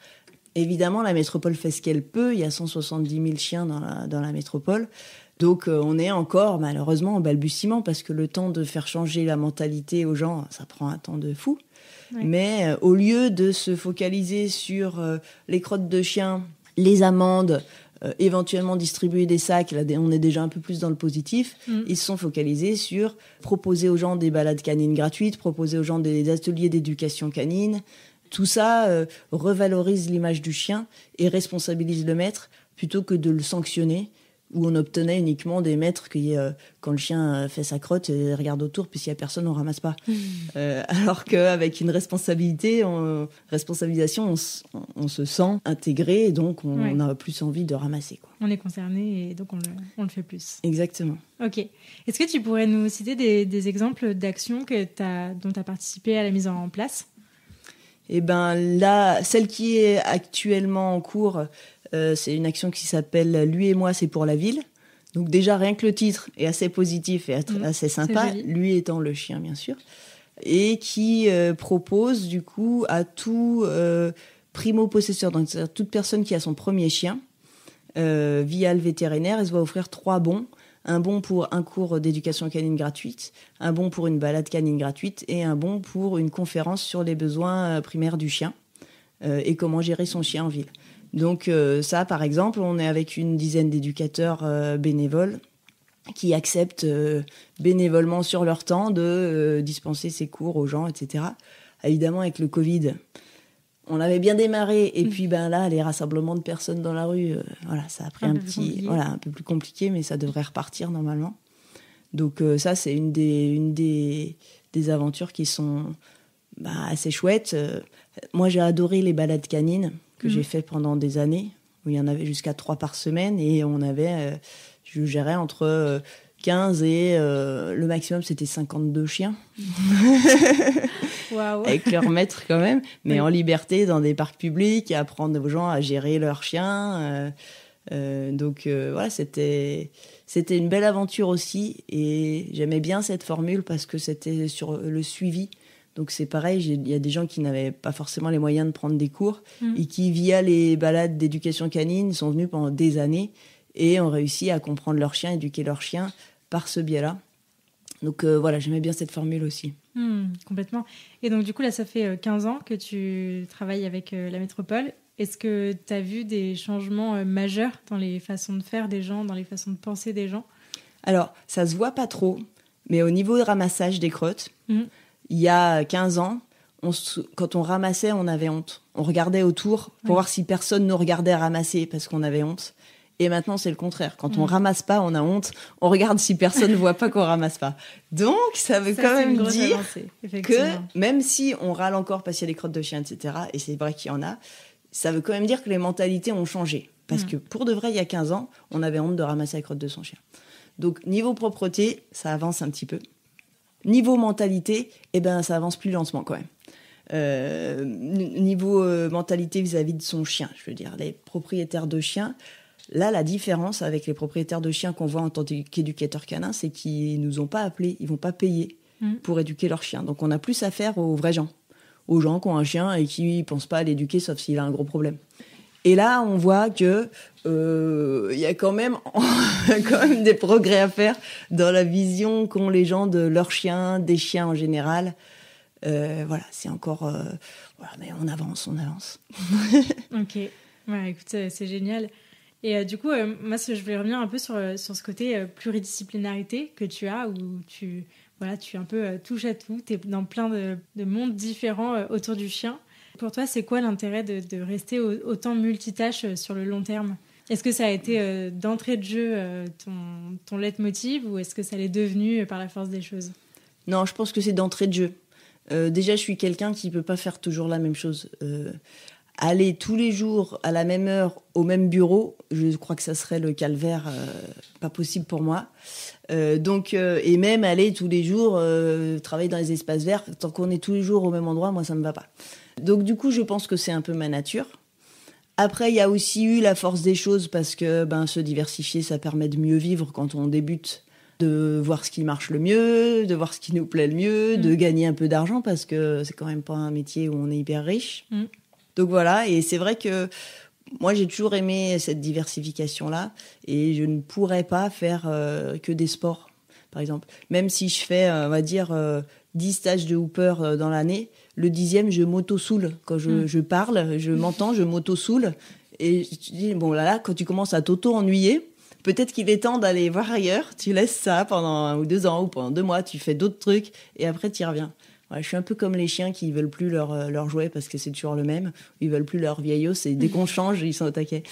Évidemment, la métropole fait ce qu'elle peut. Il y a 170 000 chiens dans la métropole. Donc, on est encore, malheureusement, en balbutiement parce que le temps de faire changer la mentalité aux gens, ça prend un temps de fou. Ouais. Mais au lieu de se focaliser sur les crottes de chiens, les amendes, éventuellement distribuer des sacs. Là, on est déjà un peu plus dans le positif. Ils se sont focalisés sur proposer aux gens des balades canines gratuites, proposer aux gens des ateliers d'éducation canine. Tout ça revalorise l'image du chien et responsabilise le maître plutôt que de le sanctionner, où on obtenait uniquement des maîtres qui, quand le chien fait sa crotte, regarde autour, puis s'il n'y a personne, on ne ramasse pas. Alors qu'avec une responsabilisation, on se sent intégré, et donc on a plus envie de ramasser, quoi. On est concerné et donc on le fait plus. Exactement. Ok. Est-ce que tu pourrais nous citer des exemples d'actions dont tu as participé à la mise en place ? Eh ben là, celle qui est actuellement en cours, c'est une action qui s'appelle « Lui et moi, c'est pour la ville ». Donc déjà, rien que le titre est assez positif et assez sympa, lui étant le chien, bien sûr. Et qui propose, du coup, à tout primo-possesseur, donc c'est-à-dire toute personne qui a son premier chien, via le vétérinaire, elle se va offrir 3 bons. Un bon pour un cours d'éducation canine gratuite, un bon pour une balade canine gratuite et un bon pour une conférence sur les besoins primaires du chien et comment gérer son chien en ville. Donc ça, par exemple, on est avec une dizaine d'éducateurs bénévoles qui acceptent bénévolement sur leur temps de dispenser ces cours aux gens, etc. Évidemment, avec le Covid, on avait bien démarré, et puis là, les rassemblements de personnes dans la rue, ça a pris un peu plus compliqué, mais ça devrait repartir normalement. Donc ça, c'est une des aventures qui sont assez chouettes. Moi, j'ai adoré les balades canines que j'ai fait pendant des années, où il y en avait jusqu'à 3 par semaine, et je gérais entre 15 et le maximum, c'était 52 chiens. Wow. Avec leur maître quand même, mais en liberté dans des parcs publics, et apprendre aux gens à gérer leurs chiens. Donc c'était une belle aventure aussi, et j'aimais bien cette formule parce que c'était sur le suivi. Donc c'est pareil, il y a des gens qui n'avaient pas forcément les moyens de prendre des cours et qui, via les balades d'éducation canine, sont venus pendant des années et ont réussi à comprendre leur chien, éduquer leur chien par ce biais-là. Donc j'aimais bien cette formule aussi. Complètement. Et donc du coup, là, ça fait 15 ans que tu travailles avec la métropole. Est-ce que tu as vu des changements majeurs dans les façons de faire des gens, dans les façons de penser des gens ? Alors, ça se voit pas trop, mais au niveau de ramassage des crottes, il y a 15 ans, quand on ramassait, on avait honte. On regardait autour pour voir si personne nous regardait ramasser parce qu'on avait honte. Et maintenant, c'est le contraire. Quand on ramasse pas, on a honte. On regarde si personne ne voit pas qu'on ramasse pas. Donc, ça veut quand même dire que même si on râle encore parce qu'il y a des crottes de chiens, etc., et c'est vrai qu'il y en a, ça veut quand même dire que les mentalités ont changé. Parce que pour de vrai, il y a 15 ans, on avait honte de ramasser la crotte de son chien. Donc, niveau propreté, ça avance un petit peu. Niveau mentalité, ça avance plus lentement quand même. Niveau mentalité vis-à-vis de son chien, je veux dire, les propriétaires de chiens. Là, la différence avec les propriétaires de chiens qu'on voit en tant qu'éducateurs canins, c'est qu'ils nous ont pas appelés, ils vont pas payer pour éduquer leur chien. Donc, on a plus affaire aux vrais gens, aux gens qui ont un chien et qui pensent pas à l'éduquer, sauf s'il a un gros problème. Et là, on voit que y a quand même des progrès à faire dans la vision qu'ont les gens de leurs chiens, des chiens en général. C'est encore... mais on avance. Ok, écoute, c'est génial. Et du coup, moi, je voulais revenir un peu sur ce côté pluridisciplinarité que tu as, où tu un peu touches à tout, tu es dans plein de mondes différents autour du chien. Pour toi, c'est quoi l'intérêt de rester autant multitâche sur le long terme ? Est-ce que ça a été d'entrée de jeu ton leitmotiv, ou est-ce que ça l'est devenu par la force des choses ? Non, je pense que c'est d'entrée de jeu. Déjà, je suis quelqu'un qui ne peut pas faire toujours la même chose. Aller tous les jours à la même heure au même bureau, je crois que ça serait le calvaire, pas possible pour moi. Et même aller tous les jours travailler dans les espaces verts, tant qu'on est tous les jours au même endroit, moi ça me va pas. Donc du coup, je pense que c'est un peu ma nature. Après, il y a aussi eu la force des choses parce que se diversifier, ça permet de mieux vivre quand on débute, de voir ce qui marche le mieux, de voir ce qui nous plaît le mieux, de gagner un peu d'argent parce que c'est quand même pas un métier où on est hyper riche. Donc voilà, et c'est vrai que moi j'ai toujours aimé cette diversification-là et je ne pourrais pas faire que des sports, par exemple. Même si je fais, on va dire, 10 stages de hooper dans l'année, le 10e, je m'auto-soule. Quand je parle, je m'entends, je m'auto-soule Et tu dis, bon là, quand tu commences à t'auto-ennuyer, peut-être qu'il est temps d'aller voir ailleurs. Tu laisses ça pendant 1 ou 2 ans ou pendant 2 mois, tu fais d'autres trucs et après tu y reviens. Ouais, je suis un peu comme les chiens qui veulent plus leur jouet parce que c'est toujours le même. Ils veulent plus leur vieillot, c'est dès qu'on change, ils sont au taquet.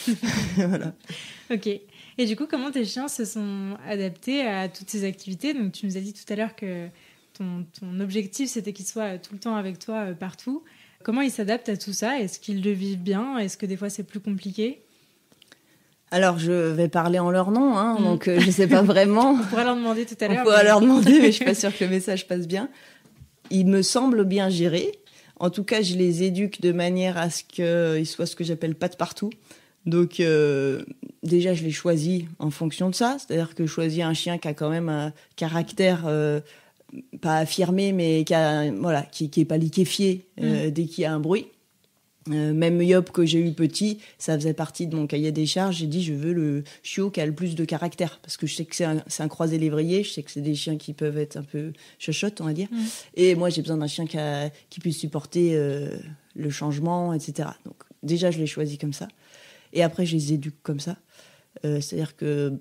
Voilà. Ok. Et du coup, comment tes chiens se sont adaptés à toutes ces activités? Donc, tu nous as dit tout à l'heure que ton objectif, c'était qu'ils soient tout le temps avec toi partout. Comment ils s'adaptent à tout ça? Est-ce qu'ils le vivent bien? Est-ce que des fois, c'est plus compliqué? Alors, je vais parler en leur nom, hein, donc je sais pas vraiment. On pourra leur demander tout à l'heure. On pourra leur demander, mais je suis pas sûre que le message passe bien. Ils me semblent bien gérés. En tout cas, je les éduque de manière à ce qu'ils soient ce que j'appelle patte partout. Donc, déjà, je les choisis en fonction de ça. C'est-à-dire que je choisis un chien qui a quand même un caractère pas affirmé, mais qui est pas liquéfié dès qu'il y a un bruit. Même Yop que j'ai eu petit, ça faisait partie de mon cahier des charges. J'ai dit je veux le chiot qui a le plus de caractère parce que je sais que c'est un croisé lévrier, je sais que c'est des chiens qui peuvent être un peu chochottes, on va dire. Et moi j'ai besoin d'un chien qui puisse supporter le changement, etc. Donc déjà je l'ai choisi comme ça. Et après je les éduque comme ça. C'est-à-dire que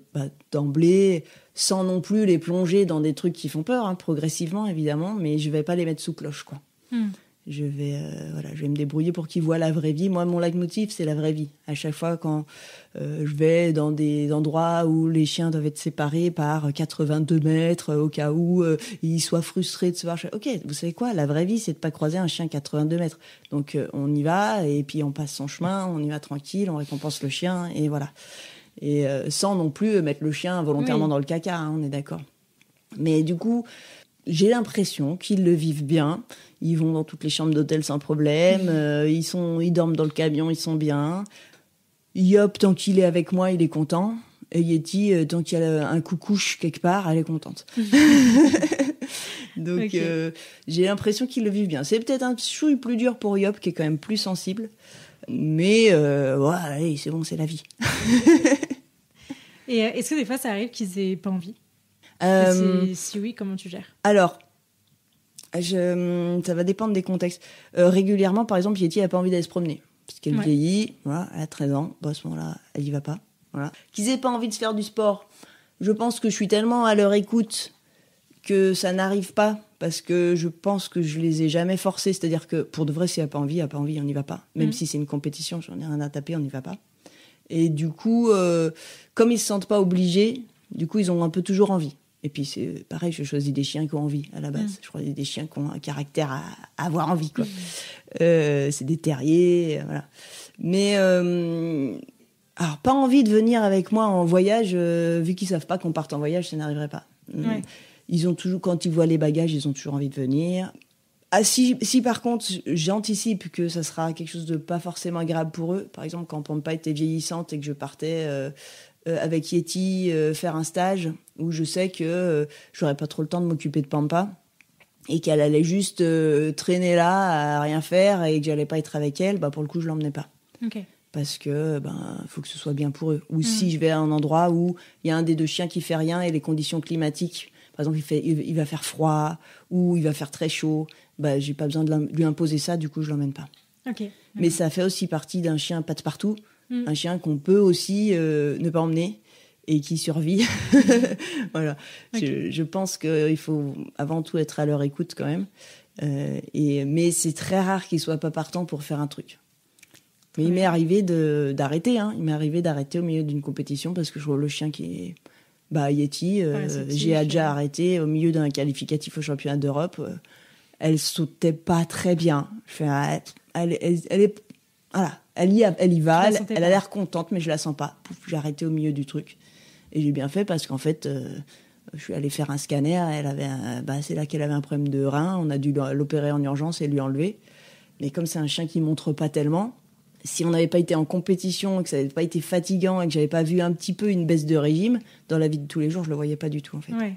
d'emblée, sans non plus les plonger dans des trucs qui font peur, hein, progressivement évidemment, mais je vais pas les mettre sous cloche, quoi. Je vais me débrouiller pour qu'ils voient la vraie vie. Moi, mon leitmotiv, c'est la vraie vie. À chaque fois, quand je vais dans des endroits où les chiens doivent être séparés par 82 mètres, au cas où ils soient frustrés de se voir. Ok, vous savez quoi? La vraie vie, c'est de pas croiser un chien 82 mètres. Donc, on y va, et puis on passe son chemin, on y va tranquille, on récompense le chien, et voilà. Et sans non plus mettre le chien volontairement dans le caca, hein, on est d'accord. Mais du coup, j'ai l'impression qu'ils le vivent bien. Ils vont dans toutes les chambres d'hôtel sans problème. Ils dorment dans le camion, ils sont bien. Yop, tant qu'il est avec moi, il est content. Et Yeti, tant qu'il y a un coucouche quelque part, elle est contente. Donc, okay. J'ai l'impression qu'ils le vivent bien. C'est peut-être un chouille plus dur pour Yop, qui est quand même plus sensible. Mais, allez, c'est bon, c'est la vie. Et est-ce que des fois, ça arrive qu'ils aient pas envie? Si oui, comment tu gères? Alors, ça va dépendre des contextes. Régulièrement, par exemple, Yeti n'a pas envie d'aller se promener. Parce qu'elle vieillit, voilà, elle a 13 ans. Bon, à ce moment-là, elle n'y va pas. Voilà. Qu'ils n'aient pas envie de se faire du sport. Je pense que je suis tellement à leur écoute que ça n'arrive pas. Parce que je pense que je les ai jamais forcés. C'est-à-dire que pour de vrai, si elle n'a pas envie, on n'y va pas. Même si c'est une compétition, j'en ai rien à taper, on n'y va pas. Et du coup, comme ils ne se sentent pas obligés, du coup, ils ont un peu toujours envie. Et puis, c'est pareil, je choisis des chiens qui ont envie, à la base. Je choisis des chiens qui ont un caractère à avoir envie, quoi. C'est des terriers, voilà. Mais, alors, pas envie de venir avec moi en voyage, vu qu'ils savent pas qu'on parte en voyage, ça n'arriverait pas. Ils ont toujours, quand ils voient les bagages, ils ont toujours envie de venir. Ah, si par contre, j'anticipe que ça sera quelque chose de pas forcément agréable pour eux, par exemple, quand Pampa était vieillissante et que je partais avec Yeti faire un stage où je sais que j'aurais pas trop le temps de m'occuper de Pampa et qu'elle allait juste traîner là à rien faire et que j'allais pas être avec elle, pour le coup je l'emmenais pas. Parce que faut que ce soit bien pour eux. Ou si je vais à un endroit où il y a un des deux chiens qui fait rien et les conditions climatiques, par exemple il va faire froid ou il va faire très chaud, j'ai pas besoin de lui imposer ça, du coup je l'emmène pas. Mais ça fait aussi partie d'un chien patte partout. Un chien qu'on peut aussi ne pas emmener et qui survit. Voilà. Je pense qu'il faut avant tout être à leur écoute quand même. Mais c'est très rare qu'ils soient pas partants pour faire un truc. Mais il m'est arrivé d'arrêter. Hein. Il m'est arrivé d'arrêter au milieu d'une compétition parce que je vois le chien qui est... Yeti, j'ai déjà arrêté au milieu d'un qualificatif au championnat d'Europe. Elle sautait pas très bien. Je fais, elle est... Voilà. Elle y va, elle a l'air contente, mais je la sens pas. Pouf, j'ai arrêté au milieu du truc. Et j'ai bien fait parce qu'en fait, je suis allée faire un scanner. C'est là qu'elle avait un problème de rein. On a dû l'opérer en urgence et lui enlever. Mais comme c'est un chien qui montre pas tellement, si on n'avait pas été en compétition, que ça n'avait pas été fatigant et que j'avais pas vu un petit peu une baisse de régime, dans la vie de tous les jours, je le voyais pas du tout en fait. Ouais.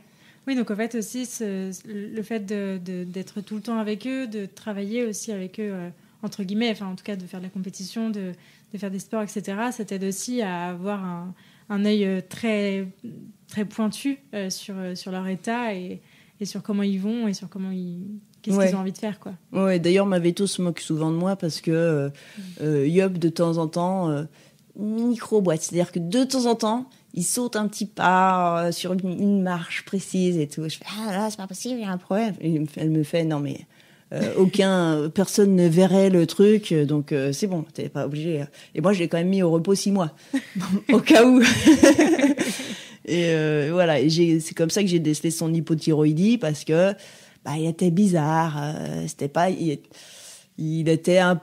Oui, donc en fait aussi, le fait d'être tout le temps avec eux, de travailler aussi avec eux... entre guillemets, enfin en tout cas de faire de la compétition, de faire des sports, etc. Ça t'aide aussi à avoir un œil très, très pointu sur leur état et sur comment ils vont et sur qu'est-ce qu'ils ont envie de faire, quoi. Ouais, d'ailleurs ma veto se moque souvent de moi parce que Yop de temps en temps micro-boîte. C'est-à-dire que de temps en temps, il saute un petit pas sur une marche précise et tout. Je fais, ah là, c'est pas possible, il y a un problème. Et elle me fait, non mais personne ne verrait le truc, donc c'est bon, t'es pas obligé. Et moi, je l'ai quand même mis au repos 6 mois, au cas où. Et voilà, c'est comme ça que j'ai décelé son hypothyroïdie, parce que il était bizarre, c'était pas, il était un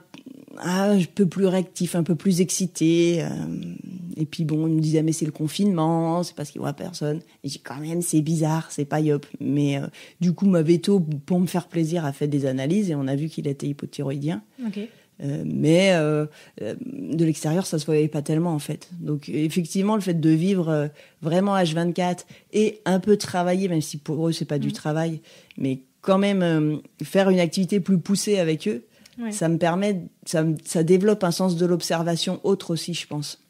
peu plus réactif, un peu plus excité. Et puis bon, il me disait, mais c'est le confinement, c'est parce qu'il voit personne. Et j'ai quand même, c'est bizarre, c'est pas yop. Mais du coup, ma veto, pour me faire plaisir, a fait des analyses et on a vu qu'il était hypothyroïdien. Okay. Mais de l'extérieur, ça se voyait pas tellement en fait. Donc effectivement, le fait de vivre vraiment H24 et un peu travailler, même si pour eux c'est pas du travail, mais quand même faire une activité plus poussée avec eux, ouais. Ça me permet, ça développe un sens de l'observation autre aussi, je pense.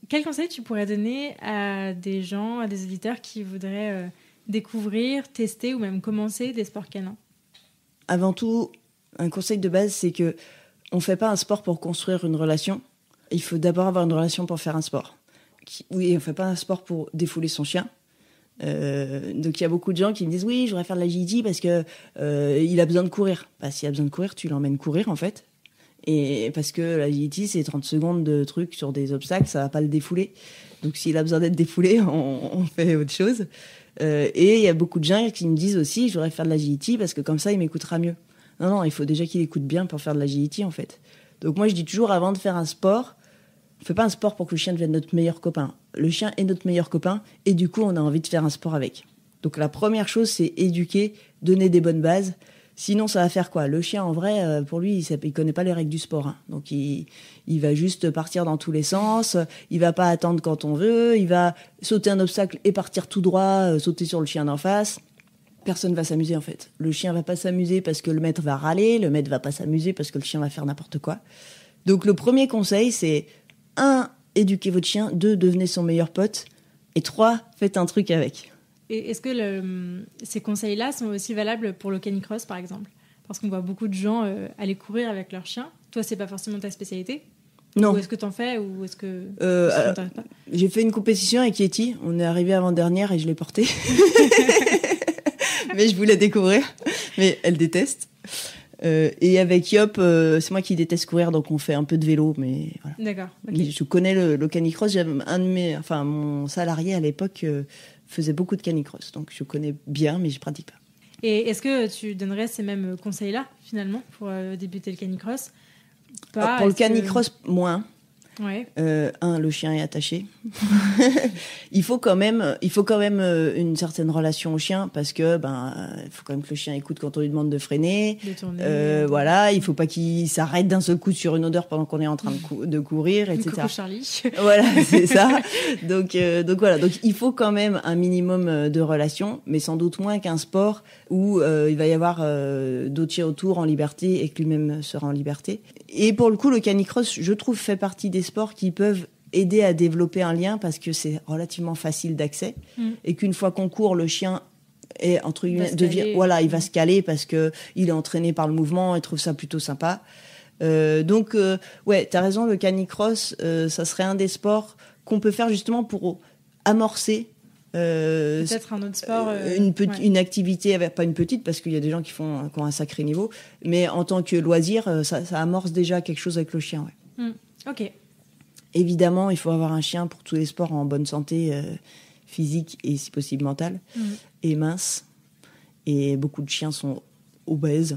Quel conseil tu pourrais donner à des gens, à des éditeurs qui voudraient découvrir, tester ou même commencer des sports canins ? Avant tout, un conseil de base, c'est que on fait pas un sport pour construire une relation. Il faut d'abord avoir une relation pour faire un sport. Oui, on fait pas un sport pour défouler son chien. Donc il y a beaucoup de gens qui me disent oui, je voudrais faire de l'agility parce que il a besoin de courir. S'il a besoin de courir, tu l'emmènes courir en fait. Et parce que l'agility, c'est 30 secondes de trucs sur des obstacles, ça va pas le défouler. Donc s'il a besoin d'être défoulé, on fait autre chose. Et il y a beaucoup de gens qui me disent aussi je voudrais faire de l'agility parce que comme ça il m'écoutera mieux. Non, il faut déjà qu'il écoute bien pour faire de l'agility en fait. Donc moi je dis toujours, avant de faire un sport, on fait pas un sport pour que le chien devienne notre meilleur copain. Le chien est notre meilleur copain et du coup on a envie de faire un sport avec. Donc la première chose, c'est éduquer, donner des bonnes bases. Sinon ça va faire quoi ? Le chien en vrai, pour lui, il connaît pas les règles du sport. Hein. Donc il va juste partir dans tous les sens, il va pas attendre quand on veut, il va sauter un obstacle et partir tout droit, sauter sur le chien d'en face. Personne va s'amuser en fait. Le chien va pas s'amuser parce que le maître va râler, le maître va pas s'amuser parce que le chien va faire n'importe quoi. Donc le premier conseil, c'est 1, éduquez votre chien, 2, devenez son meilleur pote, et 3, faites un truc avec. Et est-ce que ces conseils-là sont aussi valables pour le canicross par exemple ? Parce qu'on voit beaucoup de gens aller courir avec leur chien. Toi, c'est pas forcément ta spécialité ? Non. Ou est-ce que t'en fais ou est-ce que ça t'intéresse pas ? J'ai fait une compétition avec Yeti, on est arrivé avant-dernière et je l'ai portée. Mais je voulais découvrir, mais elle déteste. Et avec Yop, c'est moi qui déteste courir, donc on fait un peu de vélo, mais voilà. D'accord. Okay. Mais je connais le canicross. Mon salarié à l'époque faisait beaucoup de canicross, donc je connais bien, mais je pratique pas. Et est-ce que tu donnerais ces mêmes conseils-là finalement pour débuter le canicross ? Pour le canicross, moins. Ouais. Le chien est attaché. il faut quand même une certaine relation au chien parce que il faut quand même que le chien écoute quand on lui demande de freiner. De tourner. Voilà, il faut pas qu'il s'arrête d'un seul coup sur une odeur pendant qu'on est en train de courir, etc. Coucou Charlie. Voilà, c'est ça. Donc voilà, donc il faut quand même un minimum de relation, mais sans doute moins qu'un sport où il va y avoir d'autres chiens autour en liberté et que lui-même sera en liberté. Et pour le coup, le canicross, je trouve, fait partie des sports qui peuvent aider à développer un lien parce que c'est relativement facile d'accès et qu'une fois qu'on court, le chien est entre guillemets il va se caler parce que il est entraîné par le mouvement et trouve ça plutôt sympa. Donc t'as raison, le canicross, ça serait un des sports qu'on peut faire justement pour amorcer peut-être un autre sport une activité, pas une petite parce qu'il y a des gens qui ont un sacré niveau, mais en tant que loisir, ça amorce déjà quelque chose avec le chien. Ok. Évidemment, il faut avoir un chien pour tous les sports en bonne santé physique et si possible mentale et mince. Et beaucoup de chiens sont obèses.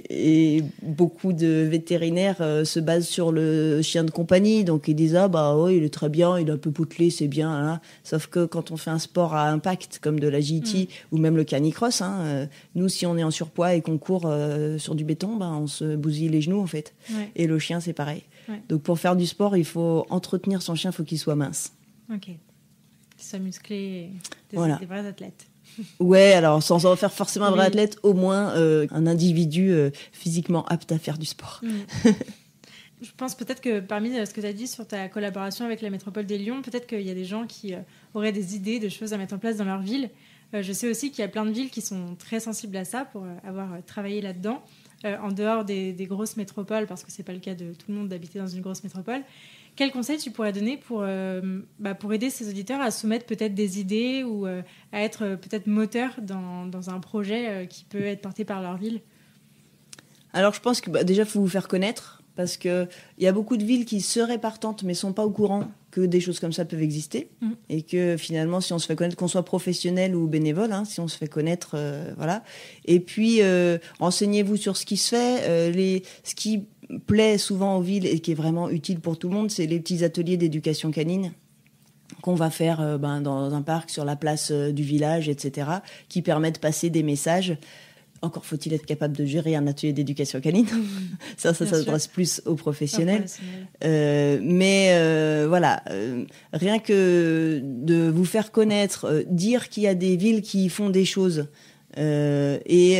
Et beaucoup de vétérinaires se basent sur le chien de compagnie, donc ils disent il est très bien, il est un peu potelé, c'est bien, hein. Sauf que quand on fait un sport à impact comme de l'agility ou même le canicross, nous si on est en surpoids et qu'on court sur du béton, on se bousille les genoux en fait. Et le chien c'est pareil. Donc pour faire du sport, il faut entretenir son chien, il faut qu'il soit mince. Ok, qu'il soit musclé, des vrais athlètes. Ouais, alors sans en faire forcément un vrai athlète, au moins un individu physiquement apte à faire du sport. Je pense peut-être que parmi ce que tu as dit sur ta collaboration avec la métropole des Lions, peut-être qu'il y a des gens qui auraient des idées de choses à mettre en place dans leur ville. Je sais aussi qu'il y a plein de villes qui sont très sensibles à ça pour avoir travaillé là-dedans. en dehors des grosses métropoles, parce que c'est pas le cas de tout le monde d'habiter dans une grosse métropole. Quel conseil tu pourrais donner pour aider ces auditeurs à soumettre peut-être des idées ou à être peut-être moteur dans un projet qui peut être porté par leur ville? Alors, je pense que déjà, il faut vous faire connaître, parce qu'il y a beaucoup de villes qui seraient partantes, mais ne sont pas au courant que des choses comme ça peuvent exister. Et que finalement, si on se fait connaître, qu'on soit professionnel ou bénévole, si on se fait connaître, voilà. Et puis, renseignez-vous sur ce qui se fait. Ce qui plaît souvent aux villes et qui est vraiment utile pour tout le monde, c'est les petits ateliers d'éducation canine qu'on va faire dans un parc, sur la place du village, etc., qui permettent de passer des messages. Encore faut-il être capable de gérer un atelier d'éducation canine. Ça s'adresse plus aux professionnels. Voilà, rien que de vous faire connaître, dire qu'il y a des villes qui font des choses et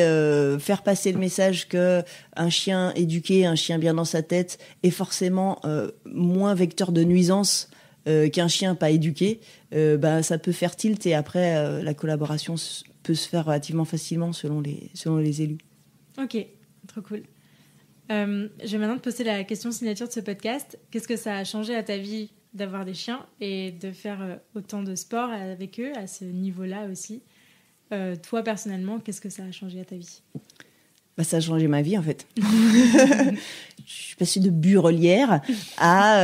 faire passer le message qu'un chien éduqué, un chien bien dans sa tête est forcément moins vecteur de nuisance qu'un chien pas éduqué, ça peut faire tilt et après la collaboration peut se faire relativement facilement selon les élus. Ok, trop cool. Je vais maintenant te poser la question signature de ce podcast. Qu'est-ce que ça a changé à ta vie d'avoir des chiens et de faire autant de sport avec eux, à ce niveau-là aussi? Toi, personnellement, qu'est-ce que ça a changé à ta vie? Ça a changé ma vie, en fait. Je suis passée de burelière à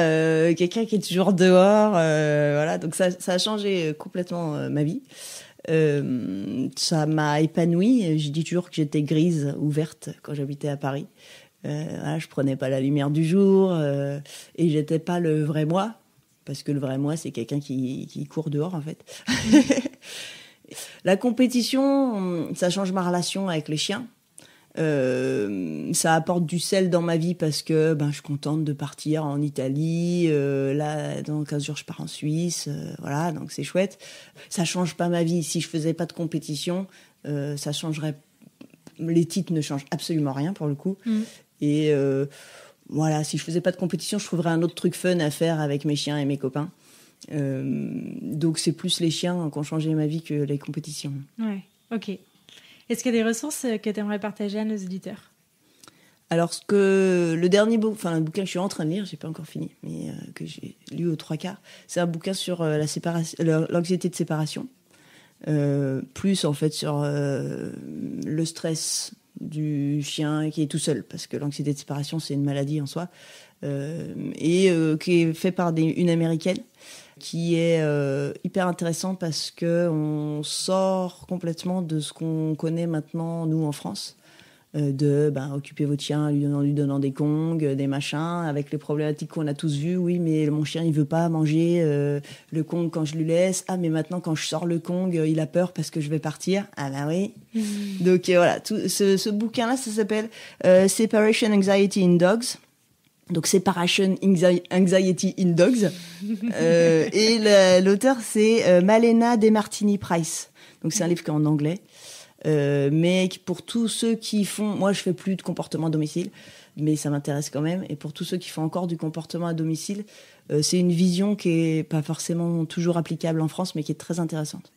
quelqu'un qui est toujours dehors. Voilà, donc ça a changé complètement ma vie. Ça m'a épanouie. Je dis toujours que j'étais grise ou verte quand j'habitais à Paris. Voilà, je prenais pas la lumière du jour et j'étais pas le vrai moi, parce que le vrai moi, c'est quelqu'un qui court dehors, en fait. La compétition, ça change ma relation avec les chiens. Ça apporte du sel dans ma vie parce que je suis contente de partir en Italie. Là, dans 15 jours, je pars en Suisse. Voilà, donc c'est chouette. Ça change pas ma vie. Si je faisais pas de compétition, ça changerait. Les titres ne changent absolument rien pour le coup. Et voilà, si je faisais pas de compétition, je trouverais un autre truc fun à faire avec mes chiens et mes copains. Donc c'est plus les chiens qui ont changé ma vie que les compétitions. Ouais, ok. Est-ce qu'il y a des ressources que tu aimerais partager à nos auditeurs? Alors, le dernier bouquin que je suis en train de lire, j'ai pas encore fini, mais que j'ai lu aux 3/4, c'est un bouquin sur l'anxiété de séparation, plus en fait sur le stress du chien qui est tout seul, parce que l'anxiété de séparation c'est une maladie en soi, et qui est fait par une américaine, qui est hyper intéressant parce qu'on sort complètement de ce qu'on connaît maintenant, nous, en France, occuper votre chien lui donnant des kongs, des machins, avec les problématiques qu'on a tous vues. Oui, mais mon chien, il veut pas manger le kong quand je lui laisse. Ah, mais maintenant, quand je sors le kong, il a peur parce que je vais partir. Ah bah oui. Donc voilà, ce bouquin-là, ça s'appelle Separation Anxiety in Dogs. Donc Separation Anxiety in Dogs. Et l'auteur, c'est Malena DeMartini-Price. Donc c'est un livre qui est en anglais. Mais pour tous ceux qui font... Moi, je fais plus de comportement à domicile, mais ça m'intéresse quand même. Et pour tous ceux qui font encore du comportement à domicile, c'est une vision qui est pas forcément toujours applicable en France, mais qui est très intéressante.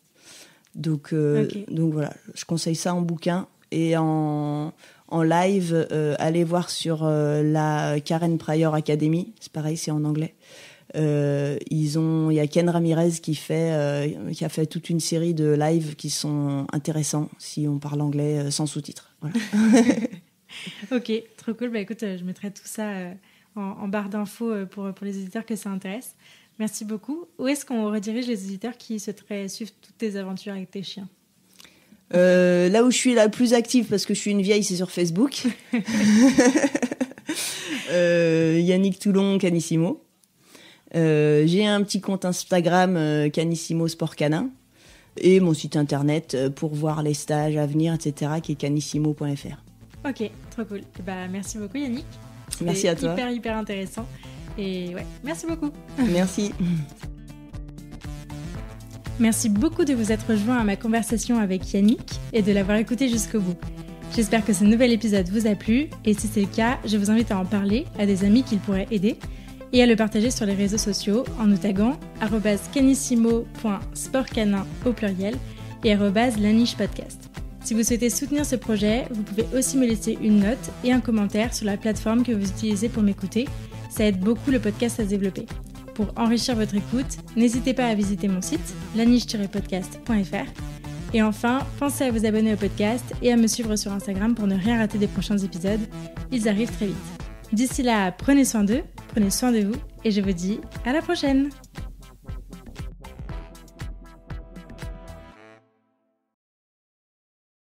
Donc voilà, je conseille ça en bouquin. Et en live, allez voir sur la Karen Pryor Academy. C'est pareil, c'est en anglais. Il y a Ken Ramirez qui a fait toute une série de lives qui sont intéressants si on parle anglais sans sous-titres. Voilà. Ok, trop cool. Écoute, je mettrai tout ça en barre d'infos pour les auditeurs que ça intéresse. Merci beaucoup. Où est-ce qu'on redirige les auditeurs qui souhaiteraient suivre toutes tes aventures avec tes chiens? Là où je suis la plus active, parce que je suis une vieille, c'est sur Facebook. Yannick Toulon, Canissimo. J'ai un petit compte Instagram, Canissimo Sport Canin. Et mon site internet pour voir les stages à venir, etc., qui est canissimo.fr. Ok, trop cool. Merci beaucoup, Yannick. Merci à toi. Hyper intéressant. Et ouais, merci beaucoup. Merci. Merci beaucoup de vous être rejoints à ma conversation avec Yannick et de l'avoir écouté jusqu'au bout. J'espère que ce nouvel épisode vous a plu et si c'est le cas, je vous invite à en parler à des amis qu'il pourrait aider et à le partager sur les réseaux sociaux en nous taguant @canissimo.sportcanin au pluriel et @lanichepodcast. Si vous souhaitez soutenir ce projet, vous pouvez aussi me laisser une note et un commentaire sur la plateforme que vous utilisez pour m'écouter. Ça aide beaucoup le podcast à se développer. Pour enrichir votre écoute, n'hésitez pas à visiter mon site, laniche-podcast.fr. Et enfin, pensez à vous abonner au podcast et à me suivre sur Instagram pour ne rien rater des prochains épisodes. Ils arrivent très vite. D'ici là, prenez soin d'eux, prenez soin de vous et je vous dis à la prochaine!